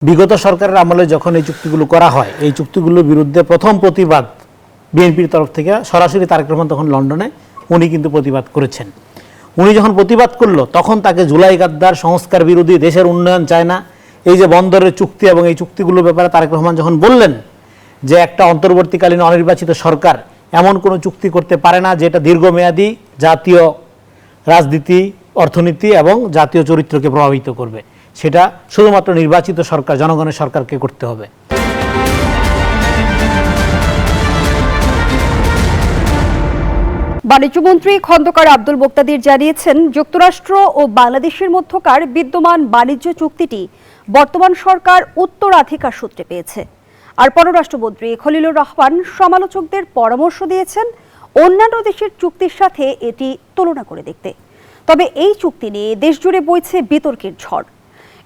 বিগত সরকারের আমলে যখন এই চুক্তিগুলো করা হয়, এই চুক্তিগুলোর বিরুদ্ধে প্রথম প্রতিবাদ বিএনপির তরফ থেকে সরাসরি তারেক রহমান তখন লন্ডনে উনি কিন্তু প্রতিবাদ করেছেন। উনি যখন প্রতিবাদ করলো তখন তাকে জুলাই গাদ্দার, সংস্কার বিরোধী, দেশের উন্নয়ন চায় না, এই যে বন্দরের চুক্তি এবং এই চুক্তিগুলোর ব্যাপারে তারেক রহমান যখন বললেন যে একটা অন্তর্বর্তীকালীন অনির্বাচিত সরকার এমন কোনো চুক্তি করতে পারে না যেটা দীর্ঘমেয়াদী জাতীয় রাজনীতি, অর্থনীতি এবং জাতীয় চরিত্রকে প্রভাবিত করবে, সেটা শুধুমাত্র নির্বাচিত সরকার, জনগণের সরকারকে করতে হবে। বাণিজ্যমন্ত্রী খন্দকার আব্দুল মোক্তাদির জানিয়েছেন, যুক্তরাষ্ট্র ও বাংলাদেশের মধ্যকার বিদ্যমান বাণিজ্য চুক্তিটি বর্তমান সরকার উত্তরাধিকার সূত্রে পেয়েছে। আর পররাষ্ট্রমন্ত্রী খলিলুর রহমান সমালোচকদের পরামর্শ দিয়েছেন অন্যান্য দেশের চুক্তির সাথে এটি তুলনা করে দেখতে। তবে এই চুক্তি নিয়ে দেশজুড়ে বইছে বিতর্কের ঝড়।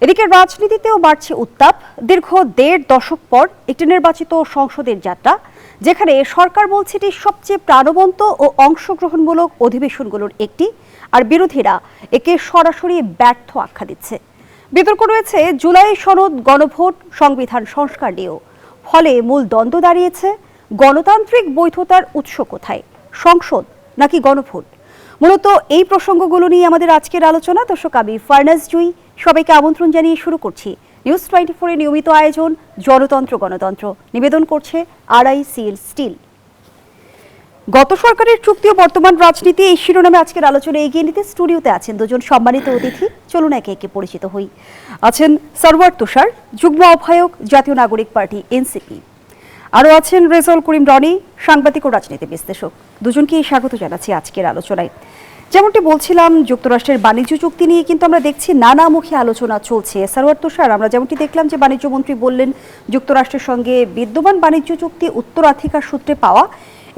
এদিকে রাজনীতিতেও বাড়ছে উত্তাপ। দীর্ঘ ১.৫ দশক পর একটি নির্বাচিত সংসদের যাত্রা, যেখানে সরকার বলছে এটি সবচেয়ে প্রাণবন্ত ও অংশগ্রহণমূলক অধিবেশনগুলোর একটি, আর বিরোধীরা একে সরাসরি ব্যর্থ আখ্যা দিচ্ছে। বিতর্ক রয়েছে জুলাই সনদ, গণভোট, সংবিধান সংস্কার নিয়েও। ফলে মূল দ্বন্দ্ব দাঁড়িয়েছে গণতান্ত্রিক বৈধতার উৎস কোথায়, সংসদ নাকি গণভোট। মূলত এই প্রসঙ্গগুলো নিয়ে আমাদের আজকের আলোচনা। দর্শক, আমি ফারনাজ জুই, সবাইকে আমন্ত্রণ জানিয়ে শুরু করছি নিউজ 24 এর নিয়মিত আয়োজন জনতন্ত্র গণতন্ত্র। নিবেদন করছে RICL স্টিল। গত সরকারের চুক্তি ও বর্তমান রাজনীতি, এই শিরোনামে আজকের আলোচনা এগিয়ে নিতে স্টুডিওতে আছেন দুজন সম্মানিত অতিথি। চলুন একে একে পরিচিত হই। আছেন সরওয়ার তুষার, যুগ্ম আহ্বায়ক, জাতীয় নাগরিক পার্টি NCP। আরও আছেন রেজাউল করিম রনি, সাংবাদিক ও রাজনীতি বিশ্লেষক। দুজনকেই স্বাগত জানাচ্ছি আজকের আলোচনায়। যেমনটি বলছিলাম, যুক্তরাষ্ট্রের বাণিজ্য চুক্তি নিয়ে কিন্তু আমরা দেখছি নানামুখী আলোচনা চলছে। সরওয়ার তুষার, আমরা যেমনটি দেখলাম যে বাণিজ্যমন্ত্রী বললেন যুক্তরাষ্ট্রের সঙ্গে বিদ্যমান বাণিজ্য চুক্তি উত্তরাধিকার সূত্রে পাওয়া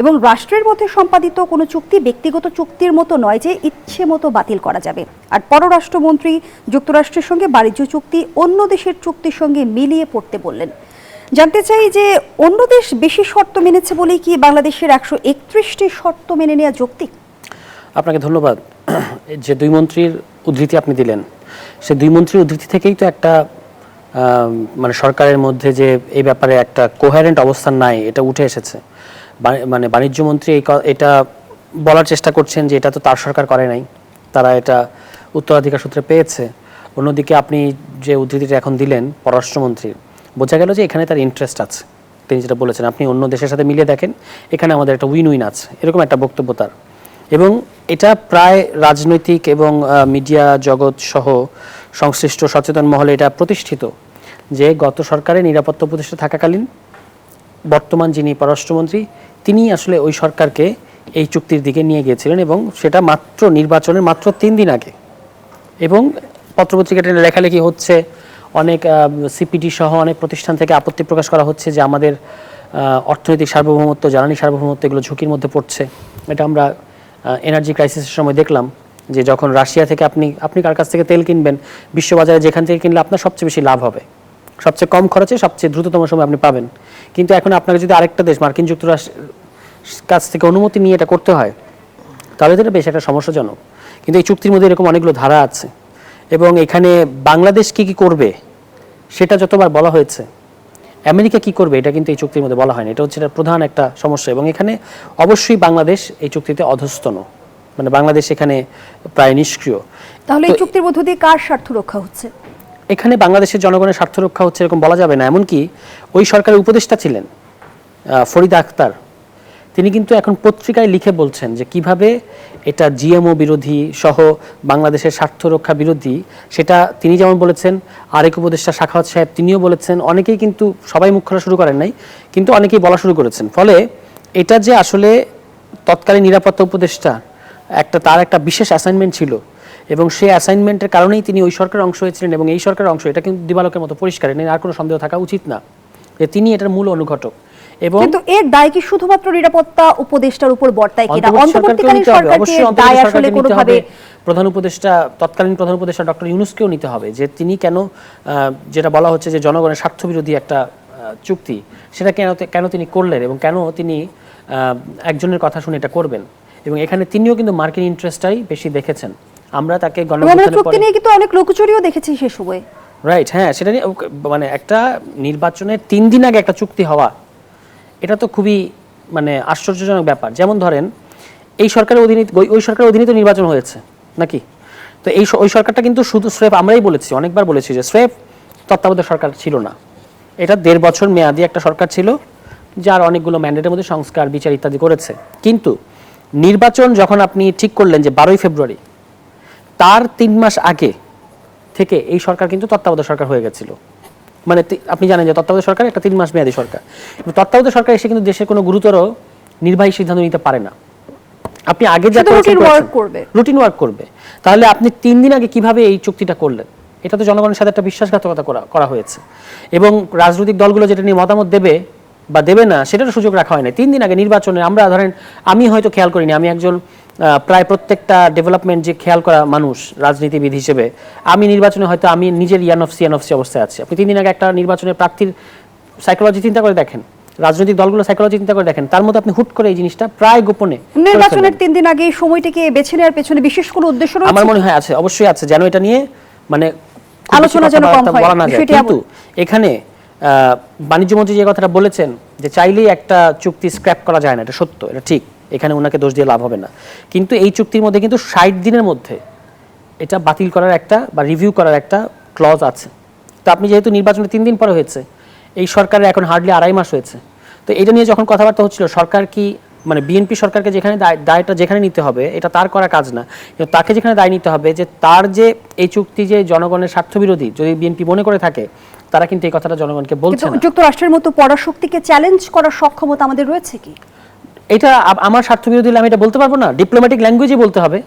এবং রাষ্ট্রের মধ্যে সম্পাদিত কোনো চুক্তি ব্যক্তিগত চুক্তির মতো নয় যে ইচ্ছে মতো বাতিল করা যাবে। আর পররাষ্ট্রমন্ত্রী যুক্তরাষ্ট্রের সঙ্গে বাণিজ্য চুক্তি অন্য দেশের চুক্তির সঙ্গে মিলিয়ে পড়তে বললেন। জানতে চাই যে অন্য দেশ বেশি শর্ত মেনেছে বলেই কি বাংলাদেশের 131টি শর্ত মেনে নেওয়া যৌক্তিক? আপনাকে ধন্যবাদ। যে দুই মন্ত্রীর উদ্ধৃতি আপনি দিলেন, সে দুই মন্ত্রীর উদ্ধৃতি থেকেই তো একটা মানে সরকারের মধ্যে যে এই ব্যাপারে একটা কোহেরেন্ট অবস্থান নাই, এটা উঠে এসেছে। মানে বাণিজ্যমন্ত্রী এটা বলার চেষ্টা করছেন যে এটা তো তার সরকার করে নাই, তারা এটা উত্তরাধিকার সূত্রে পেয়েছে। অন্যদিকে আপনি যে উদ্ধৃতিটা এখন দিলেন পররাষ্ট্রমন্ত্রীর, বোঝা গেল যে এখানে তার ইন্টারেস্ট আছে। তিনি যেটা বলেছেন, আপনি অন্য দেশের সাথে মিলিয়ে দেখেন, এখানে আমাদের একটা উইন উইন আছে, এরকম একটা বক্তব্য তার। এবং এটা প্রায় রাজনৈতিক এবং মিডিয়া জগৎ সহ সংশ্লিষ্ট সচেতন মহলে এটা প্রতিষ্ঠিত যে গত সরকারের নিরাপত্তা উপদেষ্টা থাকাকালীন বর্তমান যিনি পররাষ্ট্রমন্ত্রী, তিনি আসলে ওই সরকারকে এই চুক্তির দিকে নিয়ে গিয়েছিলেন, এবং সেটা মাত্র নির্বাচনের মাত্র 3 দিন আগে। এবং পত্রপত্রিকাটা লেখালেখি হচ্ছে, অনেক সিপিডি সহ অনেক প্রতিষ্ঠান থেকে আপত্তি প্রকাশ করা হচ্ছে যে আমাদের অর্থনৈতিক সার্বভৌমত্ব, জ্বালানি সার্বভৌমত্ব এগুলো ঝুঁকির মধ্যে পড়ছে। এটা আমরা এনার্জি ক্রাইসিসের সময় দেখলাম যে যখন রাশিয়া থেকে আপনি কার কাছ থেকে তেল কিনবেন, বিশ্ববাজারে যেখান থেকে কিনলে আপনার সবচেয়ে বেশি লাভ হবে, সবচেয়ে কম খরচে সবচেয়ে দ্রুততম সময় আপনি পাবেন। কিন্তু এখন আপনাকে যদি আরেকটা দেশ, মার্কিন যুক্তরাষ্ট্রের কাছ থেকে অনুমতি নিয়ে এটা করতে হয়, তাহলে এটা বেশ একটা সমস্যাজনক। কিন্তু এই চুক্তির মধ্যে এরকম অনেকগুলো ধারা আছে, এবং এখানে বাংলাদেশ কি করবে সেটা যতবার বলা হয়েছে, আমেরিকা কি করবে এটা কিন্তু এই চুক্তির মধ্যে বলা হয়নি। এটা হচ্ছে এটা প্রধান একটা সমস্যা। এবং এখানে অবশ্যই বাংলাদেশ এই চুক্তিতে অধস্তন, মানে বাংলাদেশ এখানে প্রায় নিষ্ক্রিয়। তাহলে এই চুক্তির মধ্য দিয়ে কার স্বার্থ রক্ষা হচ্ছে? এখানে বাংলাদেশের জনগণের স্বার্থ রক্ষা হচ্ছে এরকম বলা যাবে না। এমনকি ওই সরকারের উপদেষ্টা ছিলেন ফরিদা আক্তার, তিনি কিন্তু এখন পত্রিকায় লিখে বলছেন যে কিভাবে এটা জিএমও বিরোধী সহ বাংলাদেশের স্বার্থ রক্ষা বিরোধী। সেটা তিনি যেমন বলেছেন, আরেক উপদেষ্টা সাখাওয়াত সাহেব তিনিও বলেছেন, অনেকেই কিন্তু, সবাই মুখ খোলা শুরু করেন নাই, কিন্তু অনেকেই বলা শুরু করেছেন। ফলে এটা যে আসলে তৎকালীন নিরাপত্তা উপদেষ্টা তার একটা বিশেষ অ্যাসাইনমেন্ট ছিল, এবং সেই অ্যাসাইনমেন্টের কারণেই তিনি ওই সরকারের অংশ হয়েছিলেন, এবং এই সরকারের অংশ, এটা কিন্তু দিবালোকের মতো পরিষ্কার, নেই, আর কোনো সন্দেহ থাকা উচিত না যে তিনি এটার মূল অনুঘটক। এবং কিন্তু এর দায় কি শুধুমাত্র নিরাপত্তা উপদেষ্টার উপর বর্তায় কিনা? অন্তর্বর্তীকালীন সরকারকে দায় আসলে কোনোভাবে প্রধান উপদেষ্টা, তৎকালীন প্রধান উপদেষ্টা ডক্টর ইউনূসকেও নিতে হবে যে তিনি কেন, যেটা বলা হচ্ছে যে জনগণের স্বার্থবিরোধী একটা চুক্তি, সেটা কেন তিনি করলেন, এবং কেন তিনি একজনের কথা শুনে এটা করবেন। এবং এখানে তিনিও কিন্তু মার্কিন ইন্টারেস্টটাই বেশি দেখেছেন। আমরা তাকে গণঅভ্যুত্থানের পরে কিন্তু অনেক লোকচুরিও দেখেছি সে সময়। রাইট, হ্যাঁ, সেটা নিয়ে মানে একটা নির্বাচনের 3 দিন আগে একটা চুক্তি হওয়া, এটা তো খুবই মানে আশ্চর্যজনক ব্যাপার। যেমন ধরেন এই সরকারের অধীনে ওই সরকারের অধীনে তো নির্বাচন হয়েছে নাকি, তো ওই সরকারটা কিন্তু শুধু স্রেফ, আমরাই বলেছি, অনেকবার বলেছি যে স্রেফ তত্ত্বাবধায়ক সরকার ছিল না, এটা 1.5 বছর মেয়াদি একটা সরকার ছিল, যার অনেকগুলো ম্যান্ডেটের মধ্যে সংস্কার বিচার ইত্যাদি করেছে। কিন্তু নির্বাচন যখন আপনি ঠিক করলেন যে 12ই ফেব্রুয়ারি, তার 3 মাস আগে থেকে এই সরকার কিন্তু তত্ত্বাবধায়ক সরকার হয়ে গেছিল। মানে আপনি জানেন যে তত্ত্বাবধায়ক সরকার একটা 3 মাস মেয়াদী সরকার, তত্ত্বাবধায়ক সরকার এসে কিন্তু দেশের কোনো গুরুতর নির্বাহী সিদ্ধান্ত নিতে পারে না। আপনি আগে যা রুটিন ওয়ার্ক করবে, তাহলে আপনি 3 দিন আগে কিভাবে এই চুক্তিটা করলেন? এটা তো জনগণের সাথে একটা বিশ্বাসঘাতকতা করা হয়েছে, এবং রাজনৈতিক দলগুলো যেটা নিয়ে মতামত দেবে বা দেবে না সেটারও সুযোগ রাখা হয় না। 3 দিন আগে নির্বাচনে আমরা ধরেন, আমি হয়তো খেয়াল করিনি, আমি একজন প্রায় প্রত্যেকটা ডেভেলপমেন্ট যে খেয়াল করা মানুষ রাজনীতিবিদ হিসেবে, আমি নির্বাচনে হয়তো আমি নিজের ইয়ানফসি অবস্থায় আছি। আপনি 3 দিন আগে একটা নির্বাচনের প্রার্থীর সাইকোলজি চিন্তা করে দেখেন, রাজনৈতিক দলগুলো সাইকোলজি চিন্তা করে দেখেন, তার মধ্যে আপনি হুট করে এই জিনিসটা প্রায় গোপনে নির্বাচনের 3 দিন আগে এই সময়টিকে বেছে নেওয়ার পেছনে বিশেষ কোনো উদ্দেশ্য রয়েছে? আমার মনে হয় আছে, অবশ্যই আছে, যেন এটা নিয়ে মানে আলোচনা যেন কম হয়। বলা না যায়। কিন্তু এখানে বাণিজ্য মন্ত্রী যে কথাটা বলেছেন যে চাইলেই একটা চুক্তি স্ক্র্যাপ করা যায় না, এটা সত্য, এটা ঠিক, এখানে ওনাকে দোষ দিয়ে লাভ হবে না। কিন্তু এই চুক্তির মধ্যে কিন্তু 60 দিনের মধ্যে এটা বাতিল করার একটা বা রিভিউ করার একটা ক্লজ আছে। তো আপনি যেহেতু নির্বাচনের 3 দিন পরে হয়েছে, এই সরকারের এখন হার্ডলি 2.5 মাস হয়েছে, তো এটা নিয়ে যখন কথাবার্তা হচ্ছিল, সরকার কি মানে বিএনপি সরকারকে যেখানে দায়টা যেখানে নিতে হবে, এটা তার করা কাজ না, কিন্তু তাকে যেখানে দায় নিতে হবে যে তার যে এই চুক্তি যে জনগণের স্বার্থবিরোধী যদি বিএনপি মনে করে থাকে, তারা কিন্তু এই কথাটা জনগণকে বলছে না। যুক্তরাষ্ট্রের মতো পরাশক্তিকে চ্যালেঞ্জ করার সক্ষমতা আমাদের রয়েছে কি? এটা আমার স্বার্থবিরোধী আমি এটা বলতে পারবো না, ডিপ্লোম্যাটিক ল্যাঙ্গুয়েজে বলতে হবে,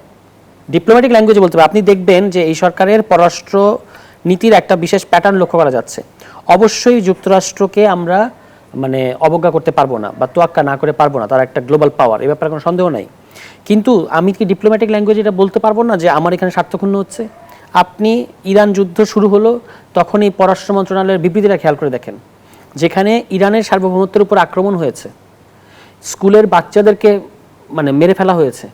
ডিপ্লোম্যাটিক ল্যাঙ্গুয়েজে বলতে হবে। আপনি দেখবেন যে এই সরকারের পররাষ্ট্র নীতির একটা বিশেষ প্যাটার্ন লক্ষ্য করা যাচ্ছে। অবশ্যই যুক্তরাষ্ট্রকে আমরা মানে অবজ্ঞা করতে পারবো না বা তোয়াক্কা না করে পারবো না, তার একটা গ্লোবাল পাওয়ার, এই ব্যাপারে কোনো সন্দেহ নাই। কিন্তু আমি কি ডিপ্লোম্যাটিক ল্যাঙ্গুয়েজে এটা বলতে পারবো না যে আমার এখানে স্বার্থক্ষুণ্ণ হচ্ছে? আপনি ইরান যুদ্ধ শুরু হলো তখনই পররাষ্ট্র মন্ত্রণালয়ের বিবৃতিটা খেয়াল করে দেখেন, যেখানে ইরানের সার্বভৌমত্বের উপর আক্রমণ হয়েছে, স্কুলের বাচ্চাদেরকে মানে মেরে ফেলা হয়েছে,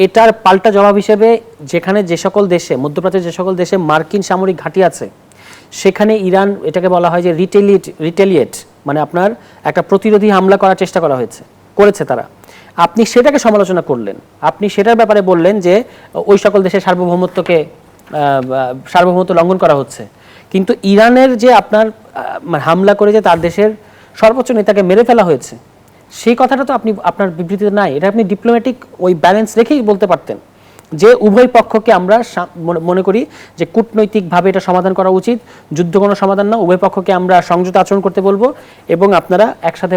এটার পাল্টা জবাব হিসেবে যেখানে যে সকল দেশে, মধ্যপ্রাচ্যের যে সকল দেশে মার্কিন সামরিক ঘাঁটি আছে, সেখানে ইরান, এটাকে বলা হয় যে রিটেলিয়েট, মানে আপনার একটা প্রতিরোধী হামলা করার চেষ্টা করেছে তারা। আপনি সেটাকে সমালোচনা করলেন, আপনি সেটার ব্যাপারে বললেন যে ওই সকল দেশের সার্বভৌমত্ব লঙ্ঘন করা হচ্ছে। কিন্তু ইরানের যে আপনার হামলা করে যে তার দেশের সর্বোচ্চ নেতাকে মেরে ফেলা হয়েছে, সেই কথাটা তো আপনি আপনার বিবৃতিতে নাই। এটা আপনি ডিপ্লোম্যাটিক ওই ব্যালেন্স রেখেই বলতে পারতেন যে উভয় পক্ষকে আমরা মনে করি যে কূটনৈতিকভাবে এটা সমাধান করা উচিত, যুদ্ধ কোনো সমাধান না, উভয় পক্ষকে আমরা সংযত আচরণ করতে বলবো এবং আপনারা একসাথে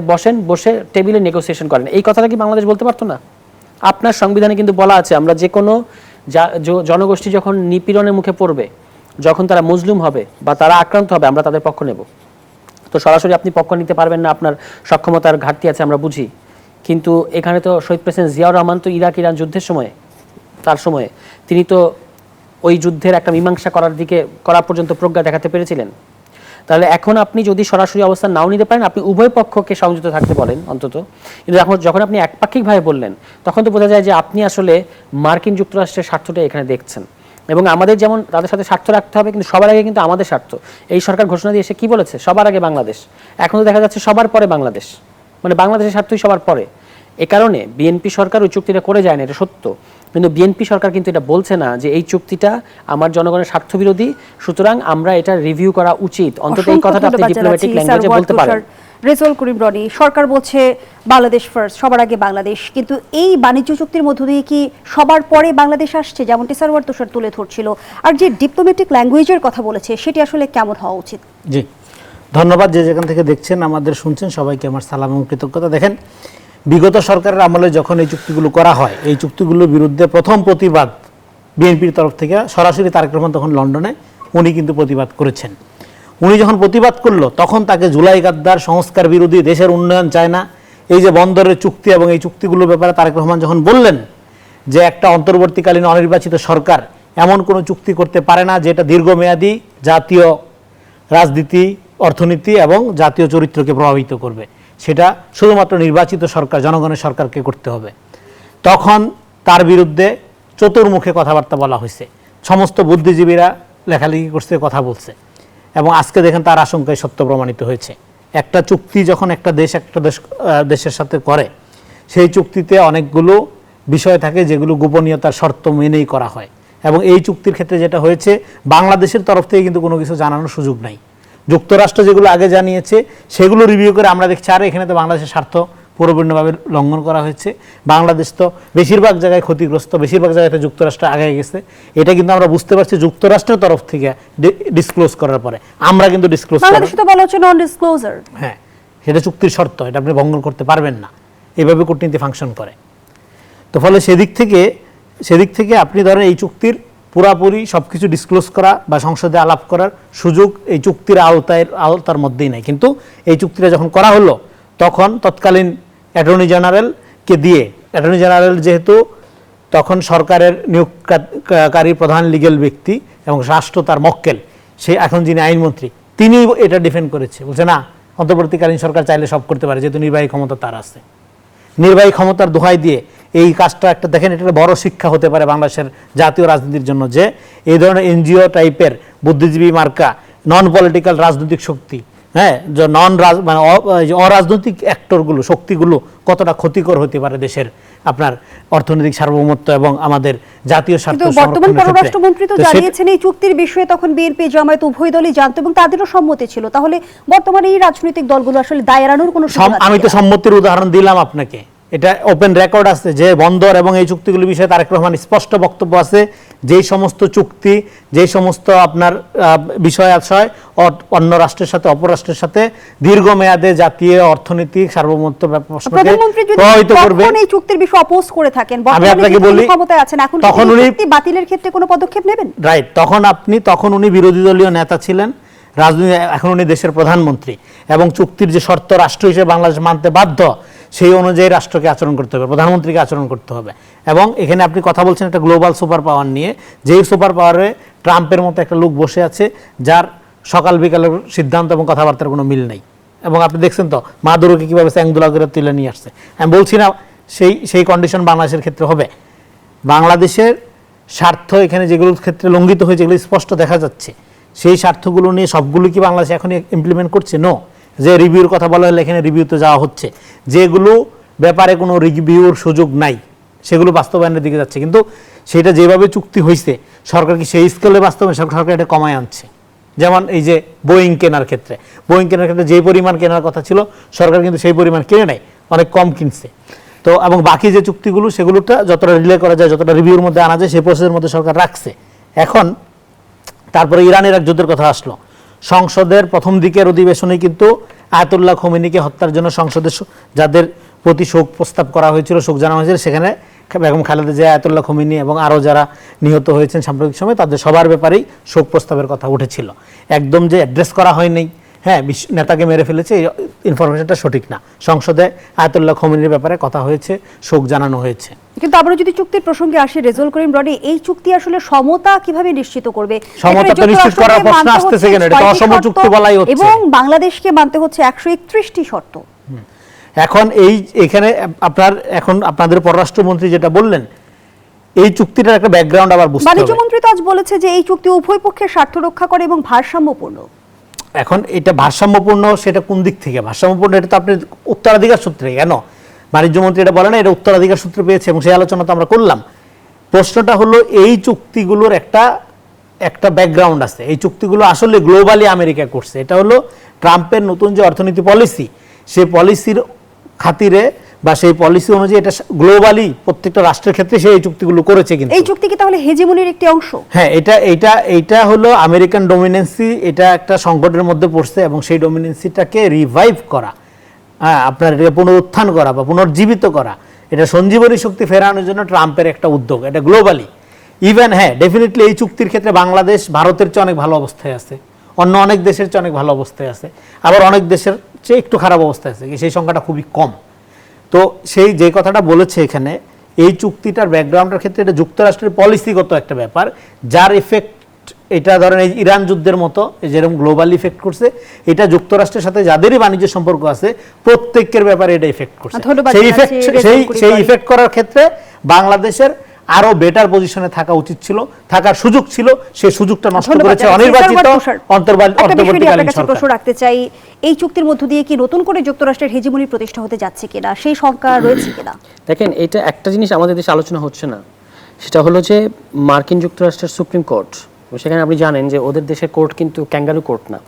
বসে টেবিলে নেগোসিয়েশন করেন। এই কথাটা কি বাংলাদেশ বলতে পারতো না? আপনার সংবিধানে কিন্তু বলা আছে আমরা যে কোনো জনগোষ্ঠী যখন নিপীড়নের মুখে পড়বে, যখন তারা মজলুম হবে বা তারা আক্রান্ত হবে, আমরা তাদের পক্ষ নেব। তো সরাসরি আপনি পক্ষ নিতে পারবেন না, আপনার সক্ষমতার ঘাটতি আছে, আমরা বুঝি। কিন্তু এখানে তো শহীদ প্রেসিডেন্ট জিয়াউর রহমান তো ইরান যুদ্ধের সময়, তার সময়ে তিনি তো ওই যুদ্ধের একটা মীমাংসা করা পর্যন্ত প্রজ্ঞা দেখাতে পেরেছিলেন। তাহলে এখন আপনি যদি সরাসরি অবস্থান নাও নিতে পারেন, আপনি উভয় পক্ষকে সংযত থাকতে বলেন অন্তত। কিন্তু যখন আপনি একপাক্ষিকভাবে বললেন, তখন তো বোঝা যায় যে আপনি আসলে মার্কিন যুক্তরাষ্ট্রের স্বার্থটা এখানে দেখছেন। এবং আমাদের যেমন তাদের সাথে স্বার্থ রাখতে হবে, কিন্তু সবার আগে কিন্তু আমাদের স্বার্থ। এই সরকার ঘোষণা দিয়ে এসে কি বলেছে? সবার আগে বাংলাদেশ। এখন তো দেখা যাচ্ছে সবার পরে বাংলাদেশ, মানে বাংলাদেশের স্বার্থই সবার পরে। এ কারণে বিএনপি সরকার ওই চুক্তিটা করে যায় না, এটা সত্য। কিন্তু বিএনপি সরকার কিন্তু এটা বলছে না যে এই চুক্তিটা আমার জনগণের স্বার্থবিরোধী, সুতরাং আমরা এটা রিভিউ করা উচিত। অন্তত এই কথাটা আপনি ডিপ্লোম্যাটিক ল্যাঙ্গুয়েজে বলতে পারেন। রেজাউল করিম রনি, সরকার বলছে বাংলাদেশ ফার্স্ট, সবার আগে বাংলাদেশ, কিন্তু এই বাণিজ্য চুক্তির মধ্য দিয়ে কি সবার পরে বাংলাদেশ আসছে, যেমনটি সারওয়ার তুষার তুলে ধরছিল? আর যে ডিপ্লোম্যাটিক ল্যাঙ্গুয়েজের কথা বলেছে, সেটি আসলে কেমন হওয়া উচিত? জি, ধন্যবাদ। যে যেখান থেকে দেখছেন, আমাদের শুনছেন, সবাইকে আমার সালাম এবং কৃতজ্ঞতা। দেখেন, বিগত সরকারের আমলে যখন এই চুক্তিগুলো করা হয়, এই চুক্তিগুলোর বিরুদ্ধে প্রথম প্রতিবাদ বিএনপির তরফ থেকে সরাসরি তারেক রহমান তখন লন্ডনে, উনি কিন্তু প্রতিবাদ করেছেন। উনি যখন প্রতিবাদ করলো, তখন তাকে জুলাই গাদ্দার, সংস্কার বিরোধী, দেশের উন্নয়ন চায় না, এই যে বন্দরের চুক্তি এবং এই চুক্তিগুলোর ব্যাপারে তারেক রহমান যখন বললেন যে একটা অন্তর্বর্তীকালীন অনির্বাচিত সরকার এমন কোনো চুক্তি করতে পারে না যেটা দীর্ঘমেয়াদী জাতীয় রাজনীতি, অর্থনীতি এবং জাতীয় চরিত্রকে প্রভাবিত করবে, সেটা শুধুমাত্র নির্বাচিত সরকার, জনগণের সরকারকে করতে হবে, তখন তার বিরুদ্ধে চতুর্মুখে কথাবার্তা বলা হয়েছে। সমস্ত বুদ্ধিজীবীরা লেখালেখি করছে, কথা বলছে। এবং আজকে দেখেন তার আশঙ্কায় সত্য প্রমাণিত হয়েছে। একটা চুক্তি যখন একটা দেশের সাথে করে, সেই চুক্তিতে অনেকগুলো বিষয় থাকে যেগুলো গোপনীয়তার শর্ত মেনেই করা হয়, এবং এই চুক্তির ক্ষেত্রে যেটা হয়েছে, বাংলাদেশের তরফ থেকে কিন্তু কোনো কিছু জানানোর সুযোগ নাই। যুক্তরাষ্ট্র যেগুলো আগে জানিয়েছে সেগুলো রিভিউ করে আমরা দেখছি আরে এখানে তো বাংলাদেশের স্বার্থ পরিপূর্ণভাবে লঙ্ঘন করা হয়েছে, বাংলাদেশ তো বেশিরভাগ জায়গায় ক্ষতিগ্রস্ত, বেশিরভাগ জায়গায় যুক্তরাষ্ট্র আগে গেছে। এটা কিন্তু আমরা বুঝতে পারছি যুক্তরাষ্ট্রের তরফ থেকে ডিসক্লোজ করার পরে, আমরা কিন্তু ডিসক্লোজ বাংলাদেশে তো বলা হচ্ছে নন ডিসক্লোজার। হ্যাঁ, সেটা চুক্তির শর্ত, এটা আপনি ভঙ্গ করতে পারবেন না, এভাবে কূটনীতি ফাংশন করে। তো ফলে সেদিক থেকে আপনি ধরেন এই চুক্তির পুরাপুরি সবকিছু ডিসক্লোজ করা বা সংসদে আলাপ করার সুযোগ এই চুক্তির আওতার মধ্যেই নাই। কিন্তু এই চুক্তিটা যখন করা হলো, তখন তৎকালীন অ্যাটর্নি জেনারেলকে দিয়ে, অ্যাটর্নি জেনারেল যেহেতু তখন সরকারের নিয়োগকারী প্রধান লিগ্যাল ব্যক্তি এবং রাষ্ট্র তার মক্কেল, সেই এখন যিনি আইনমন্ত্রী, তিনি এটা ডিফেন্ড করেছে, বলছে না অন্তর্বর্তীকালীন সরকার চাইলে সব করতে পারে, যেহেতু নির্বাহী ক্ষমতা তার আছে। নির্বাহী ক্ষমতার দোহাই দিয়ে এই কাজটা একটা দেখেন, এটা একটা বড় শিক্ষা হতে পারে বাংলাদেশের জাতীয় রাজনীতির জন্য, যে এই ধরনের এনজিও টাইপের বুদ্ধিজীবী মার্কা নন পলিটিক্যাল রাজনৈতিক শক্তি, হ্যাঁ, যে মানে অরাজনৈতিক অ্যাক্টরগুলো, শক্তিগুলো কতটা ক্ষতিকর হতে পারে দেশের আপনার অর্থনৈতিক সার্বভৌমত্ব এবং আমাদের জাতীয় স্বার্থ কিন্তু বর্তমান পররাষ্ট্রমন্ত্রী তো জানিয়েছেন এই চুক্তির বিষয়ে তখন বিএনপি জামায়াত উভয় দলই জানতো এবং তাদেরও সম্মতি ছিল। তাহলে বর্তমানে এই রাজনৈতিক দলগুলো আসলে দায় এড়ানোর কোনো সুযোগ আছে? আমি তো সম্মতির উদাহরণ দিলাম আপনাকে, এটা ওপেন রেকর্ড আছে যে বন্দর এবং এই চুক্তিগুলোর বিষয়ে তারেক রহমান স্পষ্ট বক্তব্য আছে, যেই সমস্ত চুক্তি, যেই সমস্ত আপনার বিষয় আছে অন্য রাষ্ট্রের সাথে, অপর রাষ্ট্রের সাথে দীর্ঘমেয়াদে জাতীয় অর্থনৈতিক সার্বভৌমত্ব প্রভাবিত করবে, এই চুক্তির বিষয়ে অপোজ করে থাকেন, আমি আপনাকে বলি ক্ষমতায় আছেন, এখন তখন উনি চুক্তি বাতিলের ক্ষেত্রে কোনো পদক্ষেপ নেবেন? রাইট, তখন উনি বিরোধী দলীয় নেতা ছিলেন, রাজনীতি, এখন উনি দেশের প্রধানমন্ত্রী, এবং চুক্তির যে শর্ত রাষ্ট্র হিসেবে বাংলাদেশ মানতে বাধ্য, সেই অনুযায়ী রাষ্ট্রকে আচরণ করতে হবে, প্রধানমন্ত্রীকে আচরণ করতে হবে। এবং এখানে আপনি কথা বলছেন একটা গ্লোবাল সুপার পাওয়ার নিয়ে, যেই সুপার পাওয়ারে ট্রাম্পের মতো একটা লোক বসে আছে যার সকাল বিকালের সিদ্ধান্ত এবং কথাবার্তার কোনো মিল নেই। এবং আপনি দেখছেন তো মাদুরোকে কীভাবে স্যাংদুলা করে তুলে নিয়ে আসছে। আমি বলছি না সেই কন্ডিশন বাংলাদেশের ক্ষেত্রে হবে। বাংলাদেশের স্বার্থ এখানে যেগুলোর ক্ষেত্রে লঙ্ঘিত হয়েছে, যেগুলো স্পষ্ট দেখা যাচ্ছে, সেই স্বার্থগুলো নিয়ে সবগুলো কি বাংলাদেশ এখন ইমপ্লিমেন্ট করছে? নো। যে রিভিউর কথা বলা হলে এখানে রিভিউতে যাওয়া হচ্ছে, যেগুলো ব্যাপারে কোনো রিভিউর সুযোগ নাই সেগুলো বাস্তবায়নের দিকে যাচ্ছে। কিন্তু সেটা যেভাবে চুক্তি হয়েছে, সরকার কি সেই স্কেলে বাস্তবায়ন, সরকার এটা কমায় আনছে। যেমন এই যে বোয়িং কেনার ক্ষেত্রে যে পরিমাণ কেনার কথা ছিল, সরকার কিন্তু সেই পরিমাণ কিনে নাই, অনেক কম কিনছে। তো এবং বাকি যে চুক্তিগুলো, সেগুলোটা যতটা রিলে করা যায়, যতটা রিভিউর মধ্যে আনা যায়, সেই প্রসেসের মধ্যে সরকার রাখছে। এখন তারপরে ইরানের এক যুদ্ধের কথা আসলো, সংসদের প্রথম দিকের অধিবেশনে কিন্তু আয়াতুল্লাহ খোমেনিকে হত্যার জন্য সংসদের যাদের প্রতি শোক প্রস্তাব করা হয়েছিল, শোক জানানো হয়েছিল, সেখানে বেগম খালেদা জিয়া, আয়াতুল্লাহ খোমেনি এবং আরও যারা নিহত হয়েছেন সাম্প্রতিক সময়, তাদের সবার ব্যাপারেই শোক প্রস্তাবের কথা উঠেছিল। একদম যে অ্যাড্রেস করা হয়নি, হ্যাঁ, নেতাকে মেরে ফেলেছে, এই ইনফরমেশনটা সঠিক না। সংসদে আয়াতুল্লাহ খোমেনির ব্যাপারে কথা হয়েছে, শোক জানানো হয়েছে। কিন্তু আমরা যদি চুক্তির প্রসঙ্গে আসি, রেজল করিম রনি, এই চুক্তি আসলে সমতা কিভাবে নিশ্চিত করবে? সমতা তো নিশ্চিত করার প্রশ্ন আসতেছে কেন? এটা অসম চুক্তি বলাই হচ্ছে, এবং বাংলাদেশকে মানতে হচ্ছে 131টি শর্ত। এখন এখানে আপনাদের পররাষ্ট্রমন্ত্রী যেটা বললেন, এই চুক্তিটার একটা ব্যাকগ্রাউন্ড আবার বুঝতে হবে। বাণিজ্য মন্ত্রী তো আজ বলেছে যে এই চুক্তি উভয় পক্ষের স্বার্থ রক্ষা করে এবং ভারসাম্যপূর্ণ। এখন এটা ভারসাম্যপূর্ণ, সেটা কোন দিক থেকে ভারসাম্যপূর্ণ? এটা তো আপনি উত্তরাধিকার সূত্রে, কেন বাণিজ্য মন্ত্রী এটা বলে না, এটা উত্তরাধিকার সূত্রে পেয়েছে, এবং সেই আলোচনা তো আমরা করলাম। প্রশ্নটা হলো এই চুক্তিগুলোর একটা ব্যাকগ্রাউন্ড আছে। এই চুক্তিগুলো আসলে গ্লোবালি আমেরিকা করছে। এটা হলো ট্রাম্পের নতুন যে অর্থনীতি পলিসি, সেই পলিসির খাতিরে বা সেই পলিসি অনুযায়ী এটা গ্লোবালি প্রত্যেকটা রাষ্ট্রের ক্ষেত্রে সেই চুক্তিগুলো করেছে। কিন্তু এই চুক্তি কি তাহলে হেজিমনির একটি অংশ? হ্যাঁ, এটা হলো আমেরিকান ডমিনেন্সি, এটা একটা সংকটের মধ্যে পড়ছে, এবং সেই ডমিনেন্সিটাকে রিভাইভ করা, হ্যাঁ, আপনার এটাকে পুনরুত্থান করা বা পুনর্জীবিত করা, এটা সঞ্জীবনী শক্তি ফেরানোর জন্য ট্রাম্পের একটা উদ্যোগ, এটা গ্লোবালি। ইভেন হ্যাঁ, ডেফিনেটলি এই চুক্তির ক্ষেত্রে বাংলাদেশ ভারতের চেয়ে অনেক ভালো অবস্থায় আছে, অন্য অনেক দেশের চেয়ে অনেক ভালো অবস্থায় আছে, আবার অনেক দেশের চেয়ে একটু খারাপ অবস্থায় আছে, সেই সংখ্যাটা খুবই কম। তো সেই যে কথাটা বলেছে এখানে, এই চুক্তিটার ব্যাকগ্রাউন্ডের ক্ষেত্রে এটা যুক্তরাষ্ট্রের পলিসিগত একটা ব্যাপার, যার এফেক্ট এটা ধরেন এই ইরান যুদ্ধের মতো যেরকম গ্লোবাল ইফেক্ট করছে, এটা যুক্তরাষ্ট্রের সাথে যাদেরই বাণিজ্য সম্পর্ক আছে প্রত্যেকের ব্যাপারে এটা ইফেক্ট করছে। সেই ইফেক্ট করার ক্ষেত্রে বাংলাদেশের আরো বেটার পজিশনে থাকা উচিত ছিল, থাকার সুযোগ ছিল, সেই সুযোগটা নষ্ট ধন্যবাদ করেছে জানাচ্ছি। অনির্বাচিত সারওয়ার তুষার, একটা বিষয় নিয়ে অন্তর্বর্তীকালীন আপনার কাছে সরকার। প্রশ্ন রাখতে চাই, এই চুক্তির মধ্য দিয়ে কি নতুন করে যুক্তরাষ্ট্রের হেজিমনি প্রতিষ্ঠা হতে যাচ্ছে কিনা, সেই শঙ্কা রয়েছে কিনা? দেখেন, এটা একটা জিনিস আমাদের দেশে আলোচনা হচ্ছে না, সেটা হলো যে মার্কিন যুক্তরাষ্ট্রের সুপ্রিম কোর্ট, সেখানে আপনি জানেন যে ওদের দেশের কোর্ট কিন্তু ক্যাঙ্গারু কোর্ট না,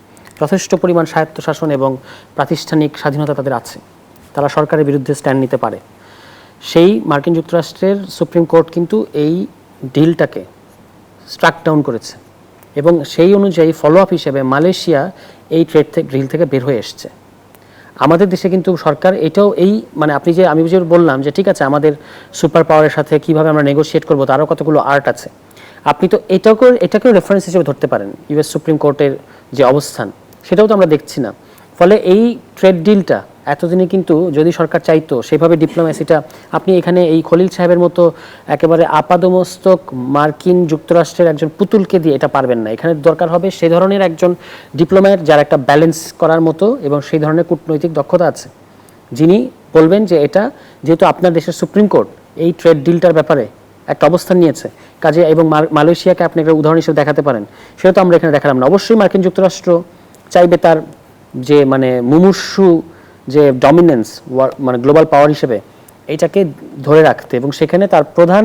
যথেষ্ট পরিমাণ স্বায়ত্তশাসন এবং প্রাতিষ্ঠানিক স্বাধীনতা তাদের আছে, তারা সরকারের বিরুদ্ধে স্ট্যান্ড নিতে পারে। সেই মার্কিন যুক্তরাষ্ট্রের সুপ্রিম কোর্ট কিন্তু এই ডিলটাকে স্ট্রাক ডাউন করেছে এবং সেই অনুযায়ী ফলো আপ হিসেবে মালয়েশিয়া এই ডিল থেকে বের হয়ে এসছে। আমাদের দেশে কিন্তু সরকার এটাও মানে আমি যে বললাম যে ঠিক আছে আমাদের সুপার পাওয়ারের সাথে কিভাবে আমরা নেগোশিয়েট করবো তারও কতগুলো আর্ট আছে, আপনি তো এটাকেও রেফারেন্স হিসেবে ধরতে পারেন। ইউএস সুপ্রিম কোর্টের যে অবস্থান সেটাও তো আমরা দেখছি না। ফলে এই ট্রেড ডিলটা এতদিনে কিন্তু যদি সরকার চাইতো সেভাবে ডিপ্লোম্যাসিটা, আপনি এখানে এই খলিল সাহেবের মতো একেবারে আপাদমস্তক মার্কিন যুক্তরাষ্ট্রের একজন পুতুলকে দিয়ে এটা পারবেন না। এখানে দরকার হবে সেই ধরনের একজন ডিপ্লোম্যাট যার একটা ব্যালেন্স করার মতো এবং সেই ধরনের কূটনৈতিক দক্ষতা আছে, যিনি বলবেন যে এটা যেহেতু আপনার দেশের সুপ্রিম কোর্ট এই ট্রেড ডিলটার ব্যাপারে একটা অবস্থান নিয়েছে কাজে, এবং মালয়েশিয়াকে আপনি একটা উদাহরণ হিসেবে দেখাতে পারেন, সেটা তো আমরা এখানে দেখালাম না। অবশ্যই মার্কিন যুক্তরাষ্ট্র চাইবে তার যে মানে মুমূর্ষু যে ডমিনেন্স মানে গ্লোবাল পাওয়ার হিসেবে এইটাকে ধরে রাখতে, এবং সেখানে তার প্রধান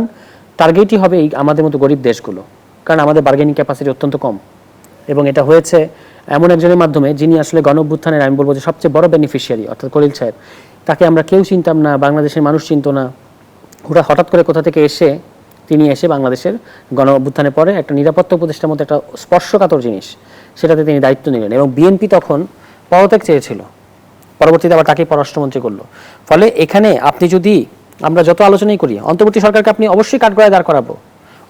টার্গেটই হবে এই আমাদের মতো গরিব দেশগুলো, কারণ আমাদের বার্গেনিং ক্যাপাসিটি অত্যন্ত কম। এবং এটা হয়েছে এমন একজনের মাধ্যমে যিনি আসলে গণ অভ্যুত্থানের আমি বলবো যে সবচেয়ে বড় বেনিফিশিয়ারি, অর্থাৎ খলিল সাহেব। তাকে আমরা কেউ চিনতাম না, বাংলাদেশের মানুষ চিনত না, ওরা হঠাৎ করে কোথা থেকে তিনি এসে বাংলাদেশের গণ অভ্যুত্থানের পরে একটা নিরাপত্তা উপদেষ্টার মতো একটা স্পর্শকাতর জিনিস সেটাতে তিনি দায়িত্ব নিলেন, এবং বিএনপি তখন পদত্যাগ চেয়েছিল, পরবর্তীতে আবার তাকে পররাষ্ট্রমন্ত্রী করলো। ফলে এখানে আপনি যদি আমরা যত আলোচনাই করি, অন্তর্বর্তী সরকারকে আপনি অবশ্যই কাঠগড়ায় দাঁড় করাবো,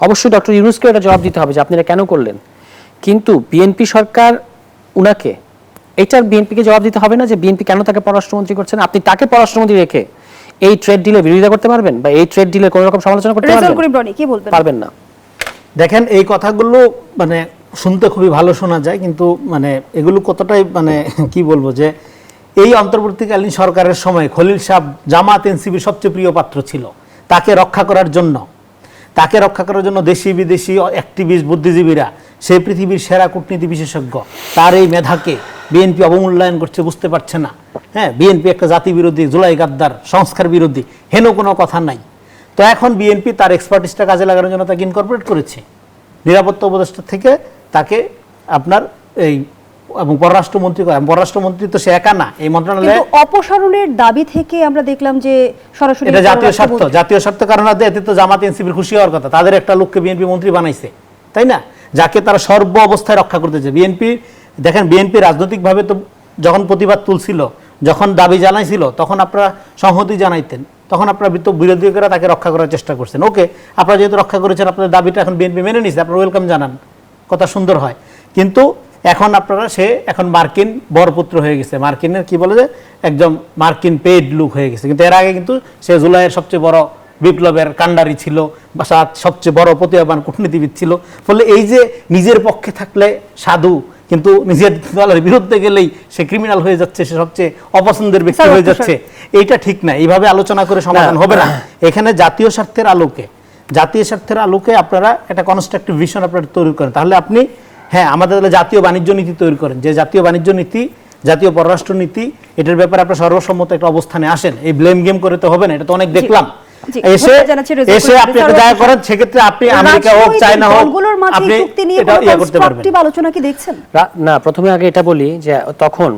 অবশ্যই ডক্টর ইউনূসকে এটা জবাব দিতে হবে যে আপনি এটা কেন করলেন, কিন্তু বিএনপি সরকার উনাকে এইটার বিএনপিকে জবাব দিতে হবে না যে বিএনপি কেন তাকে পররাষ্ট্রমন্ত্রী করছেন। আপনি তাকে পররাষ্ট্রমন্ত্রী রেখে এই ট্রেড ডিলের বিরোধিতা করতে পারবেন বা এই ট্রেড ডিলের কোনো রকম সমালোচনা করতে পারবেন না। দেখেন, এই কথাগুলো মানে শুনতে খুবই ভালো শোনা যায়, কিন্তু মানে এগুলো কতটাই মানে কি বলবো যে এই অন্তর্বর্তীকালীন সরকারের সময় খলিল সাহেব জামাত এনসিপির সবচেয়ে প্রিয় পাত্র ছিল। তাকে রক্ষা করার জন্য দেশি বিদেশি অ্যাক্টিভিস্ট বুদ্ধিজীবীরা, সেই পৃথিবীর সেরা কূটনীতি বিশেষজ্ঞ, তার এই মেধাকে বিএনপি অবমূল্যায়ন করছে, বুঝতে পারছে না। হ্যাঁ, বিএনপি একটা জাতি বিরোধী, জুলাই গাদ্দার, সংস্কার বিরোধী, হেন কোনো কথা নাই। তো এখন বিএনপি তার এক্সপার্টিসটা কাজে লাগানোর জন্য তাকে ইনকর্পোরেট করেছে নিরাপত্তা উপদেষ্টা থেকে, তাকে আপনার এই এবং পররাষ্ট্রমন্ত্রী তো সে একা না, এই মন্ত্রণালয়ে অপসারণের দাবি থেকে আমরা দেখলাম যে সরাসরি এটা জাতীয় স্বার্থ কারণ এতে তো জামাত এনসিপির খুশি হওয়ার কথা, তাদের একটা লোককে বিএনপি মন্ত্রী বানাইছে, তাই না, যাকে তারা সর্ব অবস্থায় রক্ষা করতেছে। বিএনপি দেখেন, বিএনপি রাজনৈতিকভাবে তো যখন প্রতিবাদ তুলছিল, যখন দাবি জানাইছিল, তখন আপনারা সংহতি জানাইতেন, তখন আপনারা বিরোধীরা তাকে রক্ষা করার চেষ্টা করছেন। ওকে, আপনারা যেহেতু রক্ষা করেছেন, আপনাদের দাবিটা এখন বিএনপি মেনে নিচ্ছে, আপনারা ওয়েলকাম জানান, কথা সুন্দর হয়। কিন্তু এখন আপনারা এখন মার্কিন বরপুত্র হয়ে গেছে, মার্কিনের কি বলে যে একজন মার্কিন পেইড লুক হয়ে গেছে। কিন্তু এর আগে কিন্তু সে জুলাইয়ের সবচেয়ে বড় বিপ্লবের কাণ্ডারি ছিল বা সবচেয়ে বড় প্রতিভাবান কূটনীতিবিদ ছিল। ফলে এই যে নিজের পক্ষে থাকলে সাধু, কিন্তু নিজের দলের বিরুদ্ধে গেলেই সে ক্রিমিনাল হয়ে যাচ্ছে, সে সবচেয়ে অপছন্দের ব্যক্তি হয়ে যাচ্ছে, এইটা ঠিক না। এইভাবে আলোচনা করে সমাধান হবে না। এখানে জাতীয় স্বার্থের আলোকে আপনারা একটা কনস্ট্রাকটিভ ভিশন আপনারা তৈরি করেন, তাহলে আপনি আমাদের জাতীয় বাণিজ্য নীতি তৈরি করেন, যে জাতীয় বাণিজ্য নীতি, জাতীয় পররাষ্ট্র নীতি, এটার ব্যাপারে আপনারা সর্বসম্মত একটা অবস্থানে আসেন। এই ব্লেম গেম করে তো হবে না, এটা তো অনেক দেখলাম। এসে আপনি একটা জায়গা করেন, সেক্ষেত্রে আপনি আমেরিকা হোক, চায়না হোক, আপনি এটা করতে পারবেন আলোচনা কি দেখছেন না। প্রথমে আগে এটা বলি যে তখন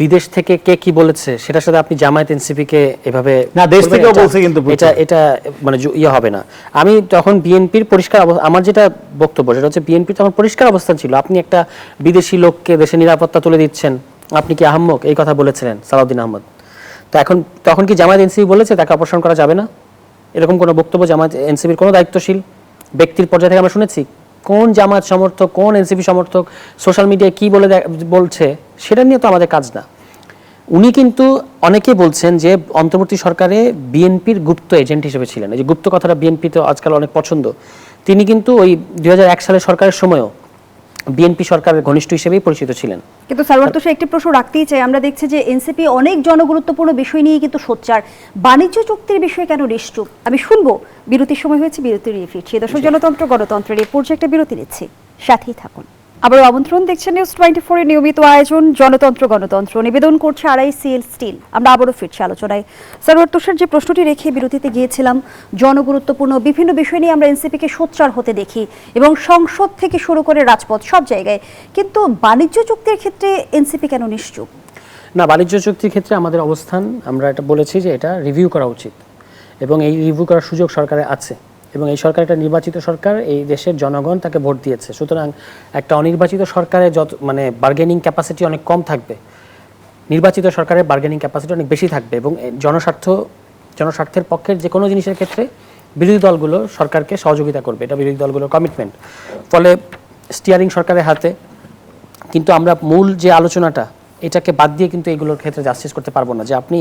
বিদেশ থেকে কে কি বলেছে সেটার সাথে আপনি জামায়াত এনসিপি কে এভাবে না, দেশ থেকেও বলছে, কিন্তু এটা মানে হবে না। আমি তখন বিএনপির পরিষ্কার আমার যেটা বক্তব্য সেটা হচ্ছে বিএনপির তখন পরিষ্কার অবস্থান ছিল, আপনি একটা বিদেশি লোককে দেশের নিরাপত্তা তুলে দিচ্ছেন, আপনি কি আহম্মক, এই কথা বলেছিলেন সালাউদ্দিন আহমদ। তো তখন কি জামায়াত এনসিপি বলেছে তাকে অপসারণ করা যাবে না? এরকম কোনো বক্তব্য জামায়াত এনসিপির কোনো দায়িত্বশীল ব্যক্তির পর্যায়ে থেকে আমরা শুনেছি? কোন জামাত সমর্থক, কোন এনসিপি সমর্থক সোশ্যাল মিডিয়ায় কি বলছে সেটা নিয়ে তো আমাদের কাজ না। উনি কিন্তু অনেকেই বলছেন যে অন্তর্বর্তী সরকারে বিএনপির গুপ্ত এজেন্ট হিসেবে ছিলেন। এই যে গুপ্ত কথাটা বিএনপি তো আজকাল অনেক পছন্দ। তিনি কিন্তু ওই 2001 সালের সরকারের সময়ও বিএনপি সরকারের ঘনিষ্ঠ হিসেবেই পরিচিত ছিলেন। কিন্তু সারওয়ার তুষার, একটি প্রশ্ন রাখতেই চাই, আমরা দেখছি যে এনসিপি অনেক জনগুরুত্বপূর্ণ বিষয় নিয়ে কিন্তু সোচ্চার, বাণিজ্য চুক্তির বিষয়ে কেন নিশ্চুপ? আমি শুনবো বিরতির সময় হয়েছে, বিরতি নিয়ে ফিরছি। দর্শক, জনতন্ত্র গণতন্ত্রের এই পর্যায়ে একটা বিরতি নিচ্ছি, সাথেই থাকুন। আবারও আমন্ত্রণ, দেখছেন নিউজ 24 এর নিয়মিত আয়োজন জনতন্ত্র গণতন্ত্র, নিবেদন করছে RICL স্টিল। আমরা আবারও ফিরছি আলোচনায়। সরওয়ার তুষার, যে প্রশ্নটি রেখে বিরতিতে গিয়েছিলাম, জনগুরুত্বপূর্ণ বিভিন্ন বিষয় নিয়ে আমরা এনসিপিকে সোচ্চার হতে দেখি এবং সংসদ থেকে শুরু করে রাজপথ সব জায়গায়, কিন্তু বাণিজ্য চুক্তির ক্ষেত্রে এনসিপি কেন নিশ্চুপ? না, বাণিজ্য চুক্তির ক্ষেত্রে আমাদের অবস্থান, আমরা এটা বলেছি যে এটা রিভিউ করা উচিত এবং এই রিভিউ করার সুযোগ সরকারের আছে এবং এই সরকার একটা নির্বাচিত সরকার, এই দেশের জনগণ তাকে ভোট দিয়েছে। সুতরাং একটা অনির্বাচিত সরকারের যত বার্গেনিং ক্যাপাসিটি অনেক কম থাকবে, নির্বাচিত সরকারের বার্গেনিং ক্যাপাসিটি অনেক বেশি থাকবে এবং জনস্বার্থের পক্ষের যে কোনো জিনিসের ক্ষেত্রে বিরোধী দলগুলো সরকারকে সহযোগিতা করবে, এটা বিরোধী দলগুলোর কমিটমেন্ট। ফলে স্টিয়ারিং সরকারের হাতে, কিন্তু আমরা মূল যে আলোচনাটা এটাকে বাদ দিয়ে কিন্তু এইগুলোর ক্ষেত্রে জাস্টিস করতে পারবো না। যে আপনি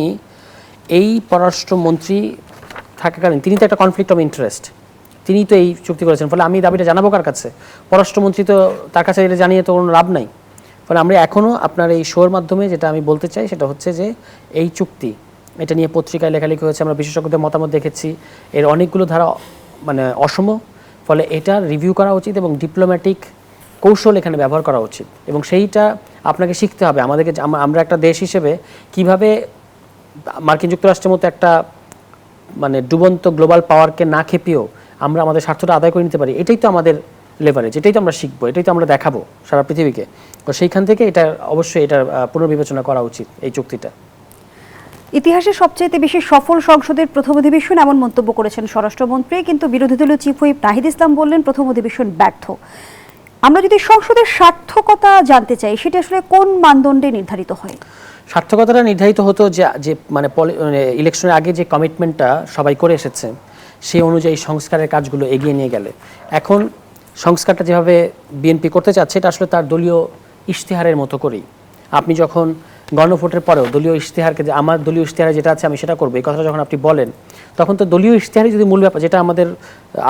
এই পররাষ্ট্রমন্ত্রী থাকাকালীন তিনি তো একটা কনফ্লিক্ট অফ ইন্টারেস্ট, তিনি তো এই চুক্তি করেছেন, ফলে আমি দাবিটা জানাবো কার কাছে? পররাষ্ট্রমন্ত্রী তো তার কাছে এটা জানিয়ে তো কোনো লাভ নাই। ফলে আমরা এখনও আপনার এই শোর মাধ্যমে যেটা আমি বলতে চাই সেটা হচ্ছে যে এই চুক্তি, এটা নিয়ে পত্রিকায় লেখালেখি হয়েছে, আমরা বিশেষজ্ঞদের মতামত দেখেছি, এর অনেকগুলো ধারা অসম। ফলে এটা রিভিউ করা উচিত এবং ডিপ্লোম্যাটিক কৌশল এখানে ব্যবহার করা উচিত এবং সেইটা আপনাকে শিখতে হবে আমাদেরকে। আমরা একটা দেশ হিসেবে কিভাবে মার্কিন যুক্তরাষ্ট্রের মতো একটা ডুবন্ত গ্লোবাল পাওয়ারকে না খেপিয়েও আমরা আমাদের স্বার্থটা আদায় করে নিতে পারি, এটাই তো আমাদের লেভারেজ, এটাই তো আমরা শিখবো, এটাই তো আমরা দেখাবো সারা পৃথিবীকে। তো সেইখান থেকে এটা অবশ্যই এটার পুনর্বিবেচনা করা উচিত এই চুক্তিটা। ইতিহাসে সবচেয়ে বেশি সফল সংসদের প্রথম অধিবেশন, এমন মন্তব্য করেছেন স্বরাষ্ট্রমন্ত্রী, কিন্তু বিরোধী দলীয় চিফ হুইপ নাহিদ ইসলাম বললেন প্রথম অধিবেশন ব্যর্থ। আমরা যদি সংসদের সার্থকতা জানতে চাই, সেটা আসলে কোন মানদণ্ডে নির্ধারিত হয়? সার্থকতাটা নির্ধারিত হতো যে ইলেকশনের আগে যে কমিটমেন্টটা সবাই করে এসেছে সেই অনুযায়ী সংস্কারের কাজগুলো এগিয়ে নিয়ে গেলে। এখন সংস্কারটা যেভাবে বিএনপি করতে চাচ্ছে এটা আসলে তার দলীয় ইশতেহারের মতো করেই। আপনি যখন গণভোটের পরেও দলীয় ইশতেহারকে, যে আমার দলীয় ইশতেহারে যেটা আছে আমি সেটা করবো, এই কথাটা যখন আপনি বলেন, তখন তো দলীয় ইশতেহারই যদি মূল ব্যাপার, যেটা আমাদের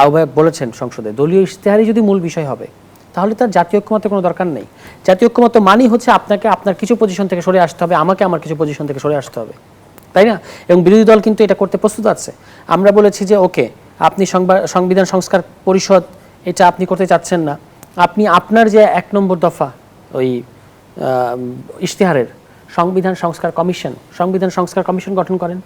আহ্বায়ক বলেছেন সংসদে, দলীয় ইশতেহারই যদি মূল বিষয় হবে, তাহলে তার জাতীয় ঐক্যমত্যের কোনো দরকার নেই। জাতীয় ঐক্যমত্য মানেই হচ্ছে আপনাকে আপনার কিছু পজিশন থেকে সরে আসতে হবে, আমাকে আমার কিছু পজিশন থেকে সরে আসতে হবে, তাই না? এবং বিরোধী দল কিন্তু এটা করতে প্রস্তুত আছে। আমরা বলেছি যে ওকে, আপনি সংবিধান সংস্কার পরিষদ এটা আপনি করতে চাচ্ছেন না, আপনি আপনার যে 1 নম্বর দফা ওই ইশতেহারের সংবিধান সংস্কার কমিশন গঠন করেন,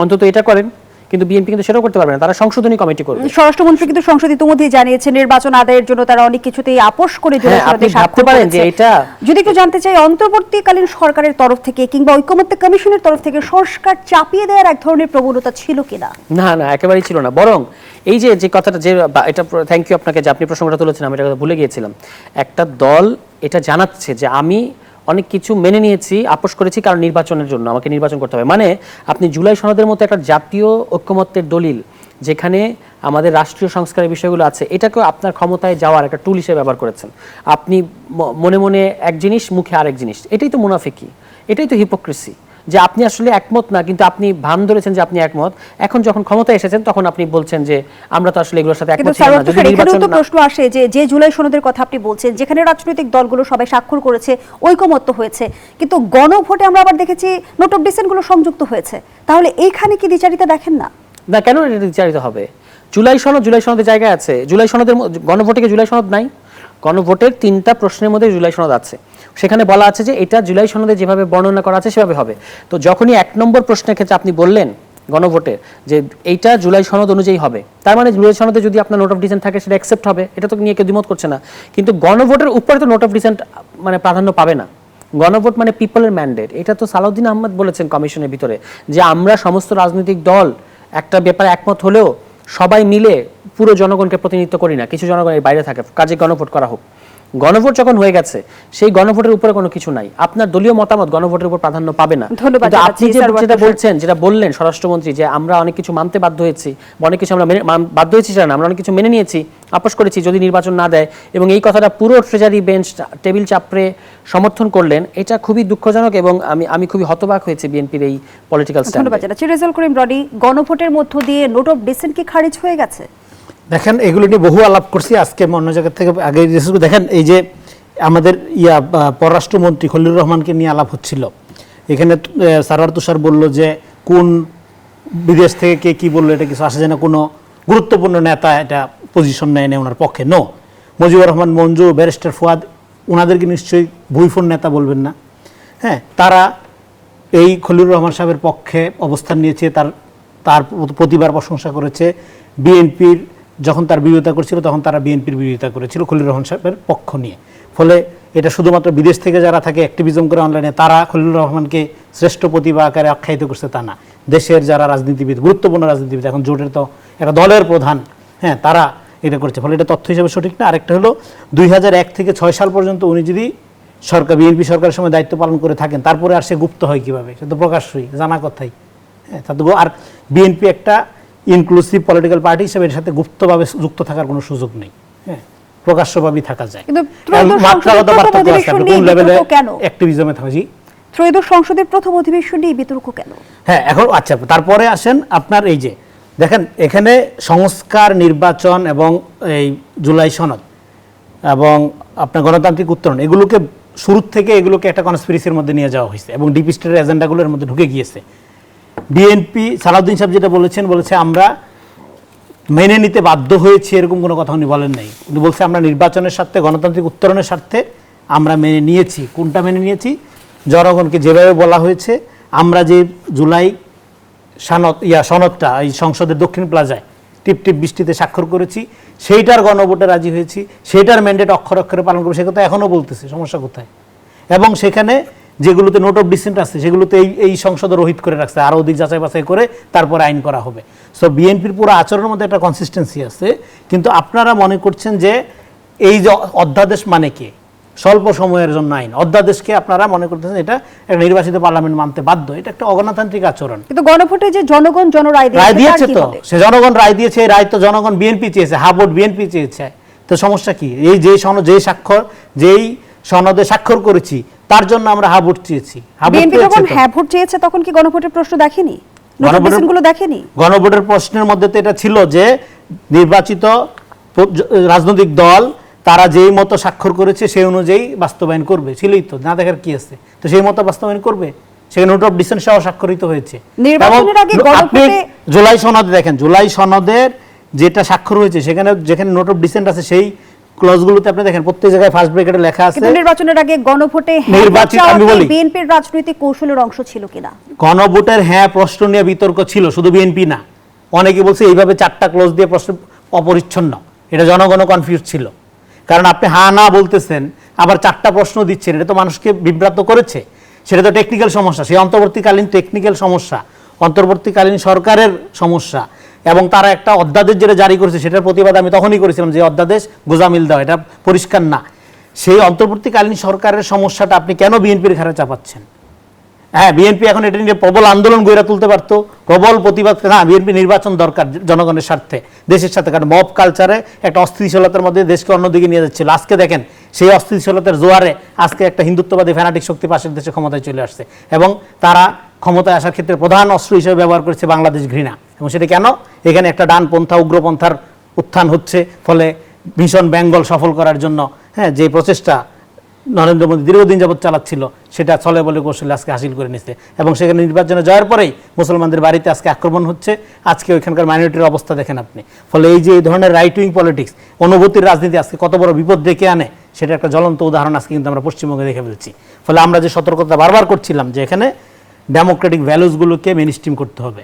অন্তত এটা করেন। কিন্তু বিএনপি কিন্তু সেটাও করতে পারবে না, তারা সংশোধনী কমিটি করবে। স্বরাষ্ট্রমন্ত্রী কিন্তু সংসদ ইতিমধ্যেই জানিয়েছেন নির্বাচন আদায়ের জন্য তারা অনেক কিছুতেই আপোষ করে যদি একটু জানতে চাই, অন্তর্বর্তীকালীন সরকারের তরফ থেকে কিংবা ঐকমত্য কমিশনের তরফ থেকে সংস্কার চাপিয়ে দেওয়ার এক ধরনের প্রবণতা ছিল কিনা? না, একেবারেই ছিল না। বরং এই যে কথাটা, যে এটা থ্যাংক ইউ আপনাকে যে আপনি প্রসঙ্গটা তুলেছেন, আমি এটা কথা ভুলে গিয়েছিলাম। একটা দল এটা জানাচ্ছে যে আমি অনেক কিছু মেনে নিয়েছি, আপোষ করেছি, কারণ নির্বাচনের জন্য আমাকে নির্বাচন করতে হবে। মানে আপনি জুলাই সনদের মতো একটা জাতীয় ঐক্যমত্যের দলিল, যেখানে আমাদের রাষ্ট্রীয় সংস্কারের বিষয়গুলো আছে, এটাকেও আপনার ক্ষমতায় যাওয়ার একটা টুল হিসেবে ব্যবহার করেছেন। আপনি মনে মনে এক জিনিস, মুখে আরেক জিনিস, এটাই তো মুনাফিকি, এটাই তো হিপোক্রেসি, যে আপনি আসলে একমত না, কিন্তু আপনি ভান ধরেছেন যে আপনি একমত। এখন যখন ক্ষমতায় এসেছেন তখন আপনি বলছেন যে আমরা তো আসলে এগুলোর সাথে একমত ছিলাম না। যদি নির্বাচন তো প্রশ্ন আসে যে জুলাই সনদের কথা আপনি বলছেন, যেখানে রাজনৈতিক দলগুলো সবাই স্বাক্ষর করেছে, ঐকমত্য হয়েছে, কিন্তু গণভোটে আমরা আবার দেখেছি নোট অফ ডিসেন্ট গুলো সংযুক্ত হয়েছে, তাহলে এইখানে কি দ্বিচারিতা দেখেন না? না, কেন এটা দ্বিচারিত হবে? জুলাই সনদের জায়গায় আছে। জুলাই সনদের গণভোটে কি জুলাই সনদ নাই? গণভোটের 3টা প্রশ্নের মধ্যে জুলাই সনদ আছে, সেখানে বলা আছে যে এটা জুলাই সনদে যেভাবে বর্ণনা করা আছে সেভাবে হবে। তো যখনই 1 নম্বর প্রশ্নের ক্ষেত্রে আপনি বললেন গণভোটে যে এইটা জুলাই সনদ অনুযায়ী হবে, তার মানে জুলাই সনদে যদি আপনার নোট অফ ডিসেন্ট থাকে সেটা অ্যাকসেপ্ট হবে, এটা তো নিয়ে কেউ দ্বিমত করছে না। কিন্তু গণভোটের উপরে তো নোট অফ ডিসেন্ট প্রাধান্য পাবে না। গণভোট মানে পিপলের ম্যান্ডেট। এটা তো সালাউদ্দিন আহমদ বলেছেন কমিশনের ভিতরে, যে আমরা সমস্ত রাজনৈতিক দল একটা ব্যাপারে একমত হলেও সবাই মিলে পুরো জনগণকে প্রতিনিধিত্ব করি না, কিছু জনগণের বাইরে থাকে, কাজে গণভোট করা হোক। গণভোট যখন হয়ে গেছে, সেই গণভোটের উপরে কোনো কিছু নাই, আপনার দলীয় মতামত গণভোটের উপর প্রাধান্য পাবে না। কিন্তু আপনি যেটা বললেন স্বরাষ্ট্রমন্ত্রী, যে আমরা অনেক কিছু মানতে বাধ্য হয়েছি, অনেক কিছু আমরা বাধ্য হয়েছি, আমরা অনেক কিছু মেনে নিয়েছি, আপোষ করেছি যদি নির্বাচন না দেয়, এবং এই কথাটা পুরো ট্রেজারি বেঞ্চ টেবিল চাপড়ে সমর্থন করলেন, এটা খুবই দুঃখজনক এবং আমি খুবই হতবাক হয়েছে বিএনপির এই পলিটিক্যাল স্ট্যান্ড। ধন্যবাদ জানাচ্ছি রেজাউল করিম রনি। গণভোটের মধ্য দিয়ে নোট অফ ডিসেন্ট কি খারিজ হয়ে গেছে? দেখেন, এগুলো নিয়ে বহু আলাপ করছি আজকে অন্য জায়গা থেকে আগে। দেখেন, এই যে আমাদের পররাষ্ট্রমন্ত্রী খলিলুর রহমানকে নিয়ে আলাপ হচ্ছিল, এখানে সারওয়ার তুষার বলল যে কোন বিদেশ থেকে কে কি বললো এটা কিছু আসে যায় না, কোনো গুরুত্বপূর্ণ নেতা এটা পজিশন নেয় ওনার পক্ষে। নো, মুজিবুর রহমান মঞ্জু, ব্যারিস্টার ফুয়াদ, ওনাদেরকে নিশ্চয়ই ভুইফোন নেতা বলবেন না। হ্যাঁ, তারা এই খলিলুর রহমান সাহেবের পক্ষে অবস্থান নিয়েছে, তার প্রতিবার প্রশংসা করেছে। বিএনপির যখন তার বিরোধিতা করছিল তখন তারা বিএনপির বিরোধিতা করেছিল খলিলুর রহমান সাহেবের পক্ষ নিয়ে। ফলে এটা শুধুমাত্র বিদেশ থেকে যারা থাকে অ্যাক্টিভিজম করে অনলাইনে তারা খলিলুর রহমানকে শ্রেষ্ঠ প্রতিভা আকারে আখ্যায়িত করছে তা না। দেশের যারা রাজনীতিবিদ, গুরুত্বপূর্ণ রাজনীতিবিদ, এখন জোটের তো একটা দলের প্রধান, হ্যাঁ, তারা এটা করেছে। ফলে এটা তথ্য হিসেবে সঠিক না। আরেকটা হলো 2001 থেকে 6 সাল পর্যন্ত উনি যদি বিএনপি সরকারের সময় দায়িত্ব পালন করে থাকেন, তারপরে আর সে গুপ্ত হয় কিভাবে? সে তো প্রকাশ্যই জানা কথাই। হ্যাঁ, আর বিএনপি একটা ইনক্লুসিভ পলিটিক্যাল পার্টি হিসেবে এর সাথে গুপ্তভাবে যুক্ত থাকার কোনো সুযোগ নেই। হ্যাঁ, প্রকাশ্যভাবেই থাকা যায়। কিন্তু ত্রয়োদশ সংসদের প্রথম অধিবেশন নিয়ে বিতর্ক কেন? অ্যাক্টিভিজমে থাকা। জি, ত্রয়োদশ সংসদের প্রথম অধিবেশন নিয়ে বিতর্ক কেন? হ্যাঁ, এখন আচ্ছা, তারপরে আসেন আপনার এই যে দেখেন এখানে সংস্কার, নির্বাচন এবং এই জুলাই সনদ এবং আপনার গণতান্ত্রিক উত্তরণ, এগুলোকে শুরু থেকে এগুলোকে একটা কনস্পিরেসির মধ্যে নিয়ে যাওয়া হয়েছে এবং ডিপ স্টেটের এজেন্ডাগুলোর মধ্যে ঢুকে গিয়েছে। বিএনপি সালাউদ্দিন সাহেব যেটা বলেছে আমরা মেনে নিতে বাধ্য হয়েছি, এরকম কোনো কথা উনি বলেন নাই। উনি বলছে আমরা নির্বাচনের স্বার্থে, গণতান্ত্রিক উত্তরণের স্বার্থে আমরা মেনে নিয়েছি। কোনটা মেনে নিয়েছি? জনগণকে যেভাবে বলা হয়েছে, আমরা যে জুলাই সনদটা এই সংসদের দক্ষিণ প্লাজায় টিপ টিপ বৃষ্টিতে স্বাক্ষর করেছি, সেইটার গণভোটে রাজি হয়েছি, সেইটার ম্যান্ডেট অক্ষরে অক্ষরে পালন করবে, সে কথা এখনও বলতেছে। সমস্যা কোথায়? এবং সেখানে যেগুলোতে নোট অফ ডিসেন্ট আছে সেগুলোতে এই সংসদ রহিত করে রাখছে, আরও অধিক যাচাই বাছাই করে তারপরে আইন করা হবে। সো বিএনপির পুরো আচরণের মধ্যে একটা কনসিস্টেন্সি আছে। কিন্তু আপনারা মনে করছেন যে এই যে অধ্যাদেশ মানে কি? স্বল্প সময়ের জন্য আইন। অধ্যাদেশকে আপনারা মনে করতেছেন এটা একটা নির্বাচিত পার্লামেন্ট মানতে বাধ্য। এটা একটা অগণতান্ত্রিক আচরণ। কিন্তু গণভোটে যে জনগণ রায় দিয়েছে, তো সে জনগণ রায় দিয়েছে, এই রায় তো জনগণ বিএনপি চেয়েছে, হাবোর্ড বিএনপি চেয়েছে। তো সমস্যা কি? এই যেই সনদে স্বাক্ষর করেছি তার জন্য আমরা হাবোর্ড চেয়েছি। বিএনপি যখন হ্যাঁ ভোট চেয়েছে তখন কি গণভোটের প্রশ্ন দেখেনি? নোটিফিকেশনগুলো দেখেনি? গণভোটের প্রশ্নের মধ্যে তো এটা ছিল যে নির্বাচিত রাজনৈতিক দল তারা যেই মতো স্বাক্ষর করেছে সেই অনুযায়ী বাস্তবায়ন করবে, ছিলই তো। না দেখার কি আছে? তো সেই মতো বাস্তবায়ন করবে। সেখানে নোট অফ ডিসেন্ট সহ স্বাক্ষরিত হয়েছে। নির্বাচনের আগে গণভোটে জুলাই সনদে দেখেন, জুলাই সনদের যেটা স্বাক্ষর হয়েছে যেখানে নোট অফ ডিসেন্ট আছে সেই ক্লজগুলোতে আপনি দেখেন প্রত্যেক জায়গায় ফার্স্ট ব্র্যাকেটে লেখা আছে। কিন্তু নির্বাচনের আগে গণভোটে বিএনপির রাজনৈতিক কৌশলের অংশ ছিল কিনা? গণভোটের হ্যাঁ প্রশ্ন নিয়ে বিতর্ক ছিল, শুধু বিএনপি না। অনেকে বলছে এইভাবে 4টা ক্লজ দিয়ে প্রশ্ন অপরিচ্ছন্ন। এটা জনগণও কনফিউজ ছিল, কারণ আপনি হ্যাঁ না বলতেছেন আবার 4টা প্রশ্ন দিচ্ছেন, এটা তো মানুষকে বিভ্রান্ত করেছে। সেটা তো টেকনিক্যাল সমস্যা, সেই অন্তর্বর্তীকালীন টেকনিক্যাল সমস্যা, অন্তর্বর্তীকালীন সরকারের সমস্যা। এবং তারা একটা অধ্যাদেশ যেটা জারি করেছে সেটার প্রতিবাদ আমি তখনই করেছিলাম যে অধ্যাদেশ গোজামিল দেওয়া, এটা পরিষ্কার না। সেই অন্তর্বর্তীকালীন সরকারের সমস্যাটা আপনি কেন বিএনপির ঘাড়ে চাপাচ্ছেন? হ্যাঁ, বিএনপি এখন এটা নিয়ে প্রবল আন্দোলন গড়ে তুলতে পারতো, প্রবল প্রতিবাদ। না, বিএনপি নির্বাচন দরকার জনগণের স্বার্থে, দেশের সাথে। কারণ মব কালচারে একটা অস্থিতিশীলতার মধ্যে দেশকে অন্যদিকে নিয়ে যাচ্ছিল। আজকে দেখেন সেই অস্থিতিশীলতার জোয়ারে আজকে একটা হিন্দুত্ববাদী ফ্যানাটিক শক্তি পাশের দেশে ক্ষমতায় চলে আসছে এবং তারা ক্ষমতায় আসার ক্ষেত্রে প্রধান অস্ত্র হিসেবে ব্যবহার করেছে বাংলাদেশ ঘৃণা। এবং সেটা কেন? এখানে একটা ডানপন্থা, উগ্রপন্থার উত্থান হচ্ছে। ফলে ভীষণ বেঙ্গল সফল করার জন্য যে প্রচেষ্টা নরেন্দ্র মোদী দীর্ঘদিন যাবৎ চালাচ্ছিল সেটা ছলে বলে কৌশলে আজকে হাসিল করে নিচ্ছে। এবং সেখানে নির্বাচনে যাওয়ার পরেই মুসলমানদের বাড়িতে আজকে আক্রমণ হচ্ছে। আজকে ওইখানকার মাইনরিটির অবস্থা দেখেন আপনি। ফলে এই যে এই ধরনের রাইট উইং পলিটিক্স, অনুভূতির রাজনীতি আজকে কত বড় বিপদ ডেকে আনে সেটা একটা জ্বলন্ত উদাহরণ আজকে কিন্তু আমরা পশ্চিমবঙ্গে দেখে ফেলছি। ফলে আমরা যে সতর্কতা বারবার করছিলাম যে এখানে ডেমোক্রেটিক ভ্যালুসগুলোকে মেইনস্ট্রিম করতে হবে,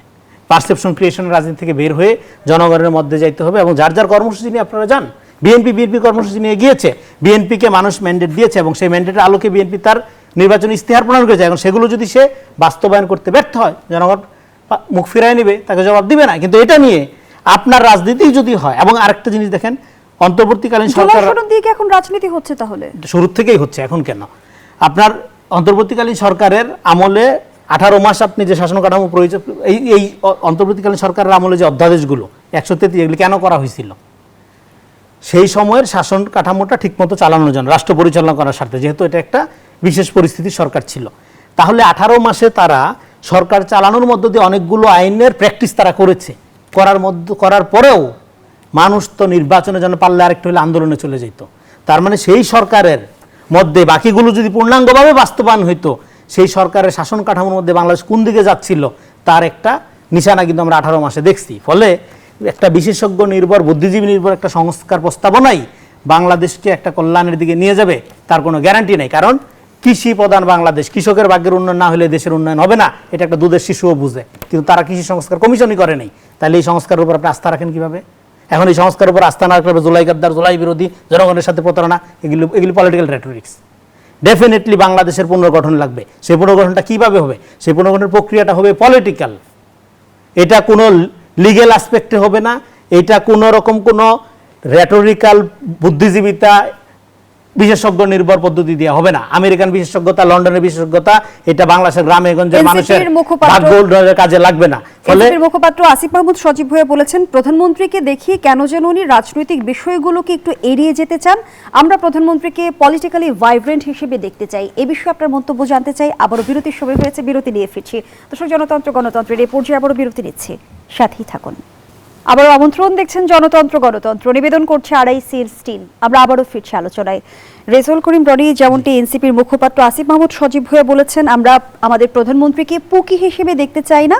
পারসেপশন ক্রিয়েশনের রাজনীতি থেকে বের হয়ে জনগণের মধ্যে যাইতে হবে। এবং যার যার কর্মসূচি নিয়ে আপনারা যান, বিএনপি কর্মসূচি নিয়ে গিয়েছে, বিএনপিকে মানুষ ম্যান্ডেট দিয়েছে এবং সেই ম্যান্ডেটের আলোকে বিএনপি তার নির্বাচনী ইস্তেহার প্রণয়ন করেছে। এবং সেগুলো যদি সে বাস্তবায়ন করতে ব্যর্থ হয়, জনগণ মুখ ফিরায় নেবে, তাকে জবাব দিবে না। কিন্তু এটা নিয়ে আপনার রাজনীতি যদি হয়, এবং আরেকটা জিনিস দেখেন, অন্তর্বর্তীকালীন সরকার এখন রাজনীতি হচ্ছে, তাহলে শুরু থেকেই হচ্ছে, এখন কেন? আপনার অন্তর্বর্তীকালীন সরকারের আমলে 18 মাস আপনি যে শাসন কাঠামো প্রয়োজন, এই অন্তর্বর্তীকালীন সরকারের আমলে যে অধ্যাদেশগুলো 133 এগুলি কেন করা হয়েছিল? সেই সময়ের শাসন কাঠামোটা ঠিকমতো চালানোর জন্য, রাষ্ট্র পরিচালনা করার স্বার্থে, যেহেতু এটা একটা বিশেষ পরিস্থিতির সরকার ছিল। তাহলে 18 মাসে তারা সরকার চালানোর মধ্য দিয়ে অনেকগুলো আইনের প্র্যাকটিস তারা করেছে। করার পরেও মানুষ তো নির্বাচনের জন্য পারলে আরেকটু হলে আন্দোলনে চলে যেত। তার মানে সেই সরকারের মধ্যে বাকিগুলো যদি পূর্ণাঙ্গভাবে বাস্তবায়ন হইতো, সেই সরকারের শাসন কাঠামোর মধ্যে বাংলাদেশ কোন দিকে যাচ্ছিল তার একটা নিশানা কিন্তু আমরা 18 মাসে দেখছি। ফলে একটা বিশেষজ্ঞ নির্ভর বুদ্ধিজীবী নির্ভর একটা সংস্কার প্রস্তাবনাই বাংলাদেশকে একটা কল্যাণের দিকে নিয়ে যাবে তার কোনো গ্যারান্টি নেই। কারণ কৃষি প্রধান বাংলাদেশ, কৃষকের ভাগ্যের উন্নয়ন না হলে দেশের উন্নয়ন হবে না, এটা একটা দুধের শিশুও বুঝে। কিন্তু তারা কৃষি সংস্কার কমিশনই করে নেই। তাহলে এই সংস্কারের উপর আপনি আস্থা রাখেন কিভাবে? এখন এই সংস্কারের উপর আস্থা না রাখলে জুলাই গাদ্দার, জুলাই বিরোধী, জনগণের সাথে প্রতারণা, এগুলি পলিটিক্যাল রেটোরিক্স। ডেফিনেটলি বাংলাদেশের পুনর্গঠন লাগবে। সেই পুনর্গঠনটা কিভাবে হবে? সেই পুনর্গঠনের প্রক্রিয়াটা হবে পলিটিক্যাল। এটা কোনো লিগ্যাল অ্যাসপেক্টে হবে না, এটা কোনো রকম কোনো রেটোরিক্যাল বুদ্ধিজীবিতা বিশেষজ্ঞ নির্ভর পদ্ধতি দিয়ে হবে না। আমেরিকান বিশেষজ্ঞতা, লন্ডনের বিশেষজ্ঞতা, এটা বাংলাদেশের গ্রামে গঞ্জে মানুষের ভাগ্য উন্নয়নের কাজে লাগবে না। ফলে এনসিপির মুখপাত্র আসিফ মাহমুদ সজীব ভুঁইয়া বলেছেন, প্রধানমন্ত্রীকে দেখিয়ে কেন যেন উনি রাজনৈতিক বিষয়গুলোকে একটু এড়িয়ে যেতে চান। আমরা প্রধানমন্ত্রীকে পলিটিক্যালি ভাইব্রেন্ট হিসেবে দেখতে চাই। এই বিষয়ে আপনার মন্তব্য জানতে চাই। আবারও বিরতির সময় হয়েছে, বিরতি নিয়ে ফিরছি। দর্শক, জনতন্ত্র গণতন্ত্রের এই পর্যায়ে আবারও বিরতি নিচ্ছে, সাথেই থাকুন। আবারও আমন্ত্রণ, দেখছেন জনতন্ত্র গণতন্ত্র, নিবেদন করছে আড়াইসির স্টিল। আমরা আবারও ফিরছি আলোচনায়। রেজাউল করিম রনি, যেমনটি এনসিপির মুখপাত্র আসিফ মাহমুদ সজীব ভুঁইয়া বলেছেন, আমরা আমাদের প্রধানমন্ত্রীকে পুকি হিসেবে দেখতে চাই না।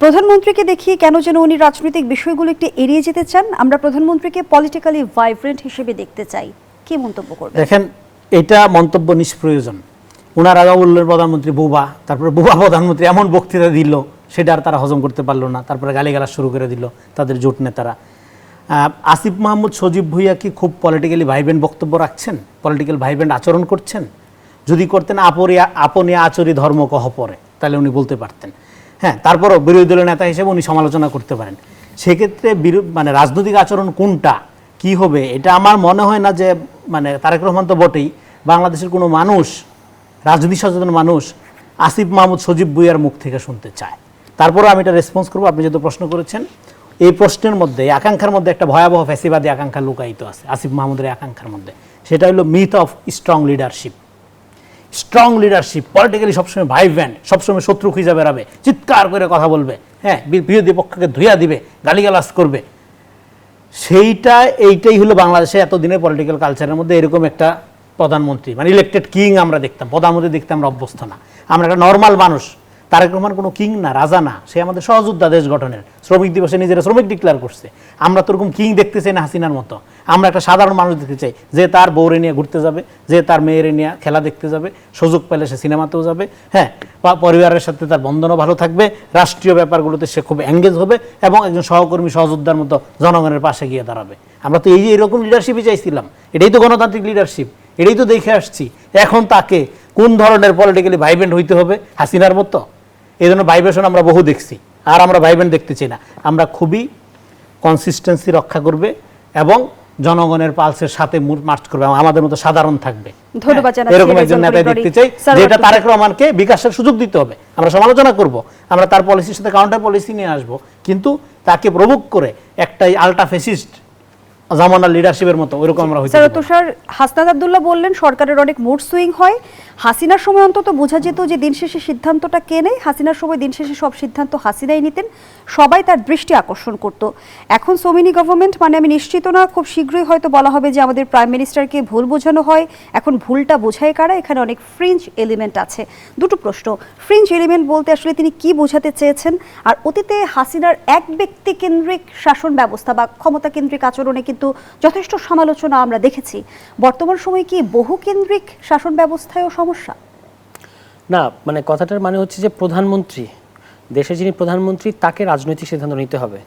প্রধানমন্ত্রীকে দেখিয়ে কেন যেন উনি রাজনৈতিক বিষয়গুলো একটু এড়িয়ে যেতে চান। আমরা প্রধানমন্ত্রীকে পলিটিক্যালি ভাইব্রেন্ট হিসেবে দেখতে চাই। কি মন্তব্য করবেন? দেখেন, এটা মন্তব্য নিষ্প্রয়োজন। ওনারা বললেন প্রধানমন্ত্রী বোবা, তারপরে বোবা প্রধানমন্ত্রী এমন বক্তৃতা দিল, সেটা আর তারা হজম করতে পারলো না, তারপরে গালিগালাজ শুরু করে দিল তাদের জোট নেতারা। আসিফ মাহমুদ সজীব ভুঁইয়া কি খুব পলিটিক্যালি ভাইব্রেন্ট বক্তব্য রাখছেন, পলিটিক্যাল ভাইব্রেন্ট আচরণ করছেন? যদি করতেন আপনি আচরি ধর্ম কহ পরে, তাহলে উনি বলতে পারতেন। হ্যাঁ, তারপরও বিরোধী দলের নেতা হিসেবে উনি সমালোচনা করতে পারেন। সেক্ষেত্রে মানে রাজনৈতিক আচরণ কোনটা কি হবে, এটা আমার মনে হয় না যে মানে তারেক রহমান তো বটেই, বাংলাদেশের কোনো মানুষ, রাজনীতি সচেতন মানুষ আসিফ মাহমুদ সজীব ভুঁইয়ার মুখ থেকে শুনতে চায়। তারপরে আমি এটা রেসপন্স করবো। আপনি যেহেতু প্রশ্ন করেছেন, এই প্রশ্নের মধ্যে, এই আকাঙ্ক্ষার মধ্যে একটা ভয়াবহ ফ্যাসিবাদী আকাঙ্ক্ষা লুকায়িত আছে আসিফ মাহমুদের আকাঙ্ক্ষার মধ্যে। সেটা হলো myth of strong leadership. Strong leadership politically সবসময় ভাইব্রেন্ট, সবসময় শত্রু খুঁজে বেড়াবে, চিৎকার করে কথা বলবে, হ্যাঁ, বিরোধী পক্ষকে ধুইয়া দিবে, গালিগালাজ করবে। এইটাই হলো বাংলাদেশে এতদিনের পলিটিক্যাল কালচারের মধ্যে এরকম একটা প্রধানমন্ত্রী, মানে ইলেক্টেড কিং আমরা দেখতাম, প্রধানমন্ত্রী দেখতে আমরা অভ্যস্ত না। আমরা একটা নর্মাল মানুষ। তারেক রহমান কোনো কিং না, রাজা না, সে আমাদের সহযোদ্ধা দেশ গঠনের। শ্রমিক দিবসে নিজেরা শ্রমিক ডিক্লেয়ার করছে। আমরা তো ওরকম কিং দেখতে চাই না হাসিনার মতো। আমরা একটা সাধারণ মানুষ দেখতে চাই, যে তার বউরে নিয়ে ঘুরতে যাবে, যে তার মেয়েরে নিয়ে খেলা দেখতে যাবে, সুযোগ পেলে সে সিনেমাতেও যাবে, হ্যাঁ, পরিবারের সাথে তার বন্ধনও ভালো থাকবে, রাষ্ট্রীয় ব্যাপারগুলোতে সে খুব এঙ্গেজ হবে এবং একজন সহকর্মী সহযোদ্ধার মতো জনগণের পাশে গিয়ে দাঁড়াবে। আমরা তো এইরকম লিডারশিপই চাইছিলাম। এটাই তো গণতান্ত্রিক লিডারশিপ, এটাই তো দেখে আসছি। এখন তাকে কোন ধরনের পলিটিক্যালি ভাইব্রেন্ট হইতে হবে হাসিনার মতো? এই জন্য ভাইব্রেশন আমরা বহু দেখছি, আর আমরা ভাইব্রেন্ট দেখতে চাই না। আমরা খুবই কনসিস্টেন্সি রক্ষা করবে এবং জনগণের পালসের সাথে মার্চ করবে, আমাদের মতো সাধারণ থাকবে। ধন্যবাদ জানাচ্ছি। এরকম একজন নেতা দেখতে চাই, যেটা তারেক রহমানকে বিকাশের সুযোগ দিতে হবে। আমরা সমালোচনা করব, আমরা তার পলিসির সাথে কাউন্টার পলিসি নিয়ে আসব, কিন্তু তাকে প্রভোগ করে একটাই আলট্রা ফ্যাসিস্ট জামানার লিডারশিপের মতো ওইরকম আমরা হইতে স্যার, তুষার হাসনাত আব্দুল্লাহ বললেন সরকারের অনেক মুড সুইং হয়। হাসিনার সময় অন্তত বোঝা যেত যে দিন শেষে সিদ্ধান্তটা কে নেয়। হাসিনার সময় দিন শেষে সব সিদ্ধান্ত হাসিনাই নিতেন, সবাই তার দৃষ্টি আকর্ষণ করত। এখন সোমিনি গভর্নমেন্ট, মানে আমি নিশ্চিত না, খুব শীঘ্রই হয়তো বলা হবে যে আমাদের প্রাইম মিনিস্টারকে ভুল বোঝানো হয়। এখন ভুলটা বোঝায় কারা? এখানে অনেক ফ্রিঞ্জ এলিমেন্ট আছে। দুটো প্রশ্ন, ফ্রিঞ্জ এলিমেন্ট বলতে আসলে তিনি কি বোঝাতে চেয়েছেন? আর অতীতে হাসিনার এক ব্যক্তি কেন্দ্রিক শাসন ব্যবস্থা বা ক্ষমতা কেন্দ্রিক আচরণে কিন্তু যথেষ্ট সমালোচনা আমরা দেখেছি। বর্তমান সময়ে কি বহুকেন্দ্রিক শাসন ব্যবস্থায়ও সমস্যা? না, মানে কথাটার মানে হচ্ছে যে প্রধানমন্ত্রী, দেশের যিনি প্রধানমন্ত্রী, তাকে রাজনৈতিক সিদ্ধান্ত নিতে হবে।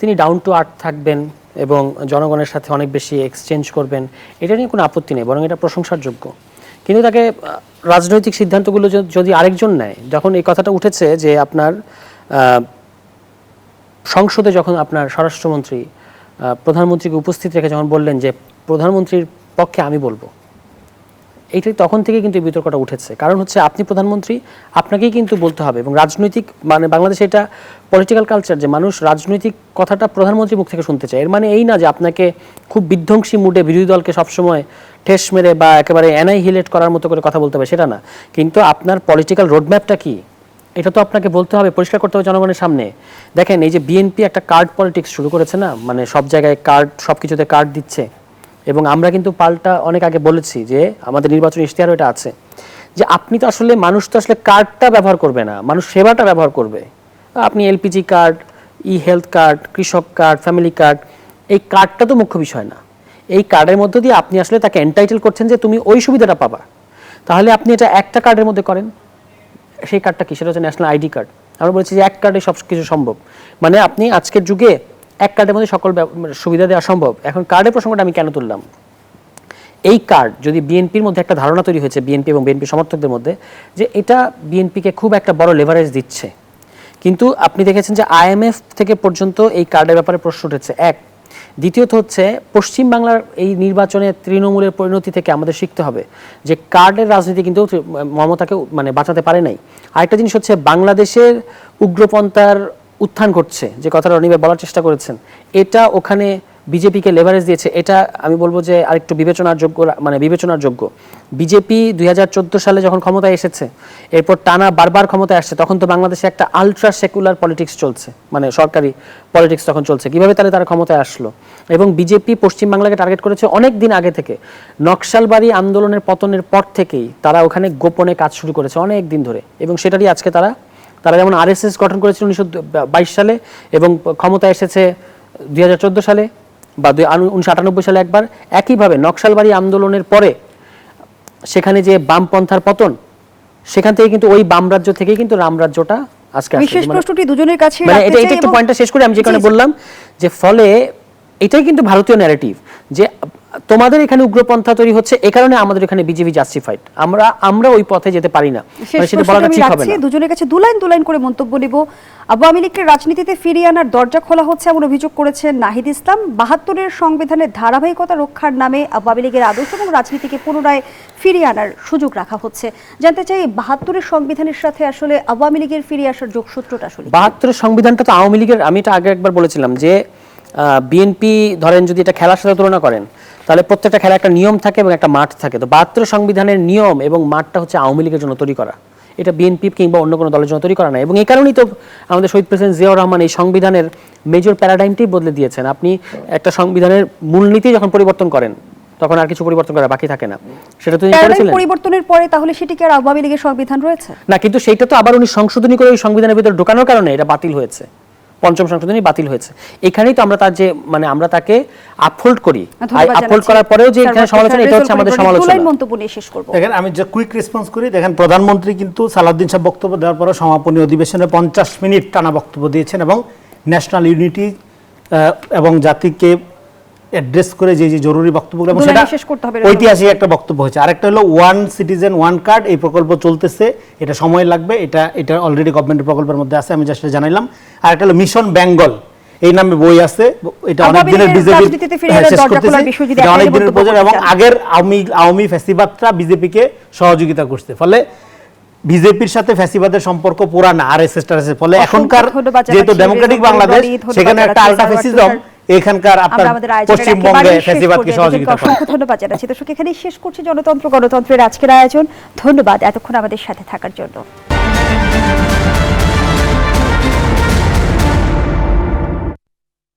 তিনি ডাউন টু আর্থ থাকবেন এবং জনগণের সাথে অনেক বেশি এক্সচেঞ্জ করবেন, এটা নিয়ে কোনো আপত্তি নেই, বরং এটা প্রশংসার যোগ্য। কিন্তু তাকে রাজনৈতিক সিদ্ধান্তগুলো যদি আরেকজন নেয়, যখন এই কথাটা উঠেছে যে আপনার সংসদে যখন আপনার স্বরাষ্ট্রমন্ত্রী প্রধানমন্ত্রীকে উপস্থিত রেখে যখন বললেন যে প্রধানমন্ত্রীর পক্ষে আমি বলবো, এইটাই তখন থেকে কিন্তু এই বিতর্কটা উঠেছে। কারণ হচ্ছে আপনি প্রধানমন্ত্রী, আপনাকেই কিন্তু বলতে হবে। এবং রাজনৈতিক, মানে বাংলাদেশে এটা পলিটিক্যাল কালচার যে মানুষ রাজনৈতিক কথাটা প্রধানমন্ত্রীর মুখ থেকে শুনতে চায়। এর মানে এই না যে আপনাকে খুব বিধ্বংসী মুডে বিরোধী দলকে সবসময় ঠেস মেরে বা একেবারে অ্যানাইহিলেট করার মতো করে কথা বলতে হবে, সেটা না। কিন্তু আপনার পলিটিক্যাল রোডম্যাপটা কি, এটা তো আপনাকে বলতে হবে, পরিষ্কার করতে হবে জনগণের সামনে। দেখেন, এই যে বিএনপি একটা কার্ড পলিটিক্স শুরু করেছে না, মানে সব জায়গায় কার্ড, সব কিছুতে কার্ড দিচ্ছে। এবং আমরা কিন্তু পাল্টা অনেক আগে বলেছি যে আমাদের নির্বাচনী ইশতেহারও এটা আছে যে আপনি তো আসলে, মানুষ তো আসলে কার্ডটা ব্যবহার করবে না, মানুষ সেবাটা ব্যবহার করবে। আপনি এলপিজি কার্ড, হেলথ কার্ড, কৃষক কার্ড, ফ্যামিলি কার্ড, এই কার্ডটা তো মুখ্য বিষয় না। এই কার্ডের মধ্য দিয়ে আপনি আসলে তাকে এন্টাইটেল করছেন যে তুমি ওই সুবিধাটা পাবা। তাহলে আপনি এটা একটা কার্ডের মধ্যে করেন। সেই কার্ডটা কি? সেটা হচ্ছে ন্যাশনাল আইডি কার্ড। আমরা বলছি যে এক কার্ডে সব কিছু সম্ভব, মানে আপনি আজকের যুগে এক কার্ডের মধ্যে সকল সুবিধা দেওয়া সম্ভব। এখন কার্ডের প্রসঙ্গটা আমি কেন তুললাম? এই কার্ড যদি বিএনপির মধ্যে একটা ধারণা তৈরি হয়েছে, বিএনপি এবং বিএনপি সমর্থকদের মধ্যে, যে এটা বিএনপিকে খুব একটা বড় লেভারেজ দিচ্ছে। কিন্তু আপনি দেখেছেন যে আইএমএফ থেকে পর্যন্ত এই কার্ডের ব্যাপারে প্রশ্ন উঠেছে, এক। দ্বিতীয়ত হচ্ছে পশ্চিমবাংলার এই নির্বাচনে তৃণমূলের পরিণতি থেকে আমাদের শিখতে হবে যে কার্ডের রাজনীতি কিন্তু মমতাকে মানে বাঁচাতে পারে নাই। আরেকটা জিনিস হচ্ছে বাংলাদেশের উগ্রপন্থার উত্থান ঘটছে, যে কথাটা রনিবে বলার চেষ্টা করেছেন, এটা ওখানে বিজেপিকে লেভারেজ দিয়েছে। এটা আমি বলবো যে আরেকটু বিবেচনার যোগ্য। বিজেপি 2014 সালে যখন ক্ষমতায় এসেছে, এরপর টানা বারবার ক্ষমতায় আসছে, তখন তো বাংলাদেশে একটা আলট্রা সেকুলার পলিটিক্স চলছে, মানে সরকারি পলিটিক্স তখন চলছে। কিভাবে তাহলে তারা ক্ষমতায় আসলো? এবং বিজেপি পশ্চিমবাংলাকে টার্গেট করেছে অনেক দিন আগে থেকে। নকশালবাড়ি আন্দোলনের পতনের পর থেকেই তারা ওখানে গোপনে কাজ শুরু করেছে অনেক দিন ধরে, এবং সেটারই আজকে তারা যেমন আরএসএস গঠন করেছিল 1922 সালে এবং ক্ষমতায় এসেছে 2014 সালে বা 1998 সালে একবার। একইভাবে নকশালবাড়ি আন্দোলনের পরে সেখানে যে বামপন্থার পতন, সেখান থেকে কিন্তু ওই বাম রাজ্য থেকেই কিন্তু রাম রাজ্যটা আজকে আসছে। বিশেষ প্রশ্নটি দুজনের কাছে মানে রাখতে এটা চাই একটু এবং- পয়েন্টটা শেষ করে আমি যে কারণে বললাম যে ফলে এটাই কিন্তু ভারতীয় ন্যারেটিভ যে তোমাদের এখানে উগ্রপন্থা তৈরি হচ্ছে, এ কারণে আমাদের এখানে বিজেপি জাস্টিফাইড, আমরা ওই পথে যেতে পারি না। শেষ মানে সেটা প্রশ্নটা বলাটা আমি ঠিক হবে রাখছি, না। দুজনের কাছে দু লাইন করে মন্তব্য নিব। আওয়ামী লীগকে রাজনীতিতে ফিরিয়ে আনার দরজা খোলা হচ্ছে এমন অভিযোগ করেছেন নাহিদ ইসলাম। 72-এর সংবিধানের ধারাবাহিকতা রক্ষার নামে আওয়ামী লীগের আদর্শ এবং রাজনীতিকে পুনরায় ফিরিয়ে আনার সুযোগ রাখা হচ্ছে। জানতে চাই 72-এর সংবিধানের সাথে আসলে আওয়ামী লীগের ফিরে আসার যোগসূত্রটা আসলে কি? 72-এর সংবিধানটা তো আওয়ামী লীগের, আমি এটা আগে একবার বলেছিলাম যে বিএনপি ধরেন যদি এটা খেলার সাথে তুলনা করেন, তাহলে প্রত্যেকটা খেলা একটা নিয়ম থাকে এবং একটা মাঠ থাকে। তো 72 সংবিধানের নিয়ম এবং মাঠটা হচ্ছে আওয়ামী লীগের জন্য তৈরি করা, এটা বিএনপি কিংবা অন্য কোনো দলের জন্য তৈরি করা না। এবং এই কারণেই তো আমাদের শহীদ প্রেসিডেন্ট জিয়াউর রহমান এই সংবিধানের মেজর প্যারাডাইমটাই বদলে দিয়েছেন। আপনি একটা সংবিধানের মূলনীতি যখন পরিবর্তন করেন, তখন আর কিছু পরিবর্তন করা বাকি থাকে না, সেটা তো তিনি প্যারাডাইম করেছিলেন। পরিবর্তনের পরে তাহলে সেটি কি আর আওয়ামী লীগের সংবিধান রয়েছে? না, কিন্তু সেইটা তো আবার উনি সংশোধনী করে ওই সংবিধানের ভিতরে ঢোকানোর কারণে এটা বাতিল হয়েছে, পঞ্চম সংশোধনী বাতিল হয়েছে। এখানেই তো আমরা তার যে মানে আমরা তাকে আপহোল্ড করি, আপহোল্ড করার পরেও যে এখানে সমালোচনা, এটা হচ্ছে আমাদের সমালোচনা। মন্তব্য নিয়ে শেষ করব। দেখেন, আমি যে কুইক রেসপন্স করি। দেখেন, প্রধানমন্ত্রী কিন্তু সালাউদ্দিন সাহেব বক্তব্য দেওয়ার পরে সমাপনী অধিবেশনে 50 মিনিট টানা বক্তব্য দিয়েছেন এবং ন্যাশনাল ইউনিটি এবং জাতিকে অ্যাড্রেস করে যে যে জরুরি বক্তব্যগুলো, এবং সেটা শেষ করতে হবে, ঐতিহাসিক একটা বক্তব্য হয়েছে। আরেকটা হলো ওয়ান সিটিজেন ওয়ান কার্ড, এই প্রকল্প চলতেছে, এটা সময় লাগবে, এটা অলরেডি গভর্নমেন্টের প্রকল্পের মধ্যে আছে, আমি জাস্ট জানাইলাম। আরেকটা হলো মিশন বেঙ্গল, এই নামে বই আছে, এটা অনেক দিনের রাজনীতিতে ফিরে এলে দরজা খোলার বিষয় যদি অনেক একটা দিনের বক্তব্য প্রয়োজন, এবং করতে চান। আগের আওয়ামী ফ্যাসিবাদরা বিজেপিকে সহযোগিতা করছে, ফলে বিজেপির সাথে ফ্যাসিবাদের সম্পর্ক পুরানা আরএসএস টারএসএস। ফলে এখনকার যেহেতু ডেমোক্রেটিক বাংলাদেশ, সেখানে একটা আলট্রা ফ্যাসিজম, এখানকার আপনার পশ্চিমবঙ্গে ফ্যাসিবাদকে সহযোগিতা করে। অসংখ্য ধন্যবাদ জানাচ্ছি। দর্শক, এখানেই শেষ করছি জনতন্ত্র গণতন্ত্রের আজকের আয়োজন। ধন্যবাদ এতক্ষণ আমাদের সাথে থাকার জন্য।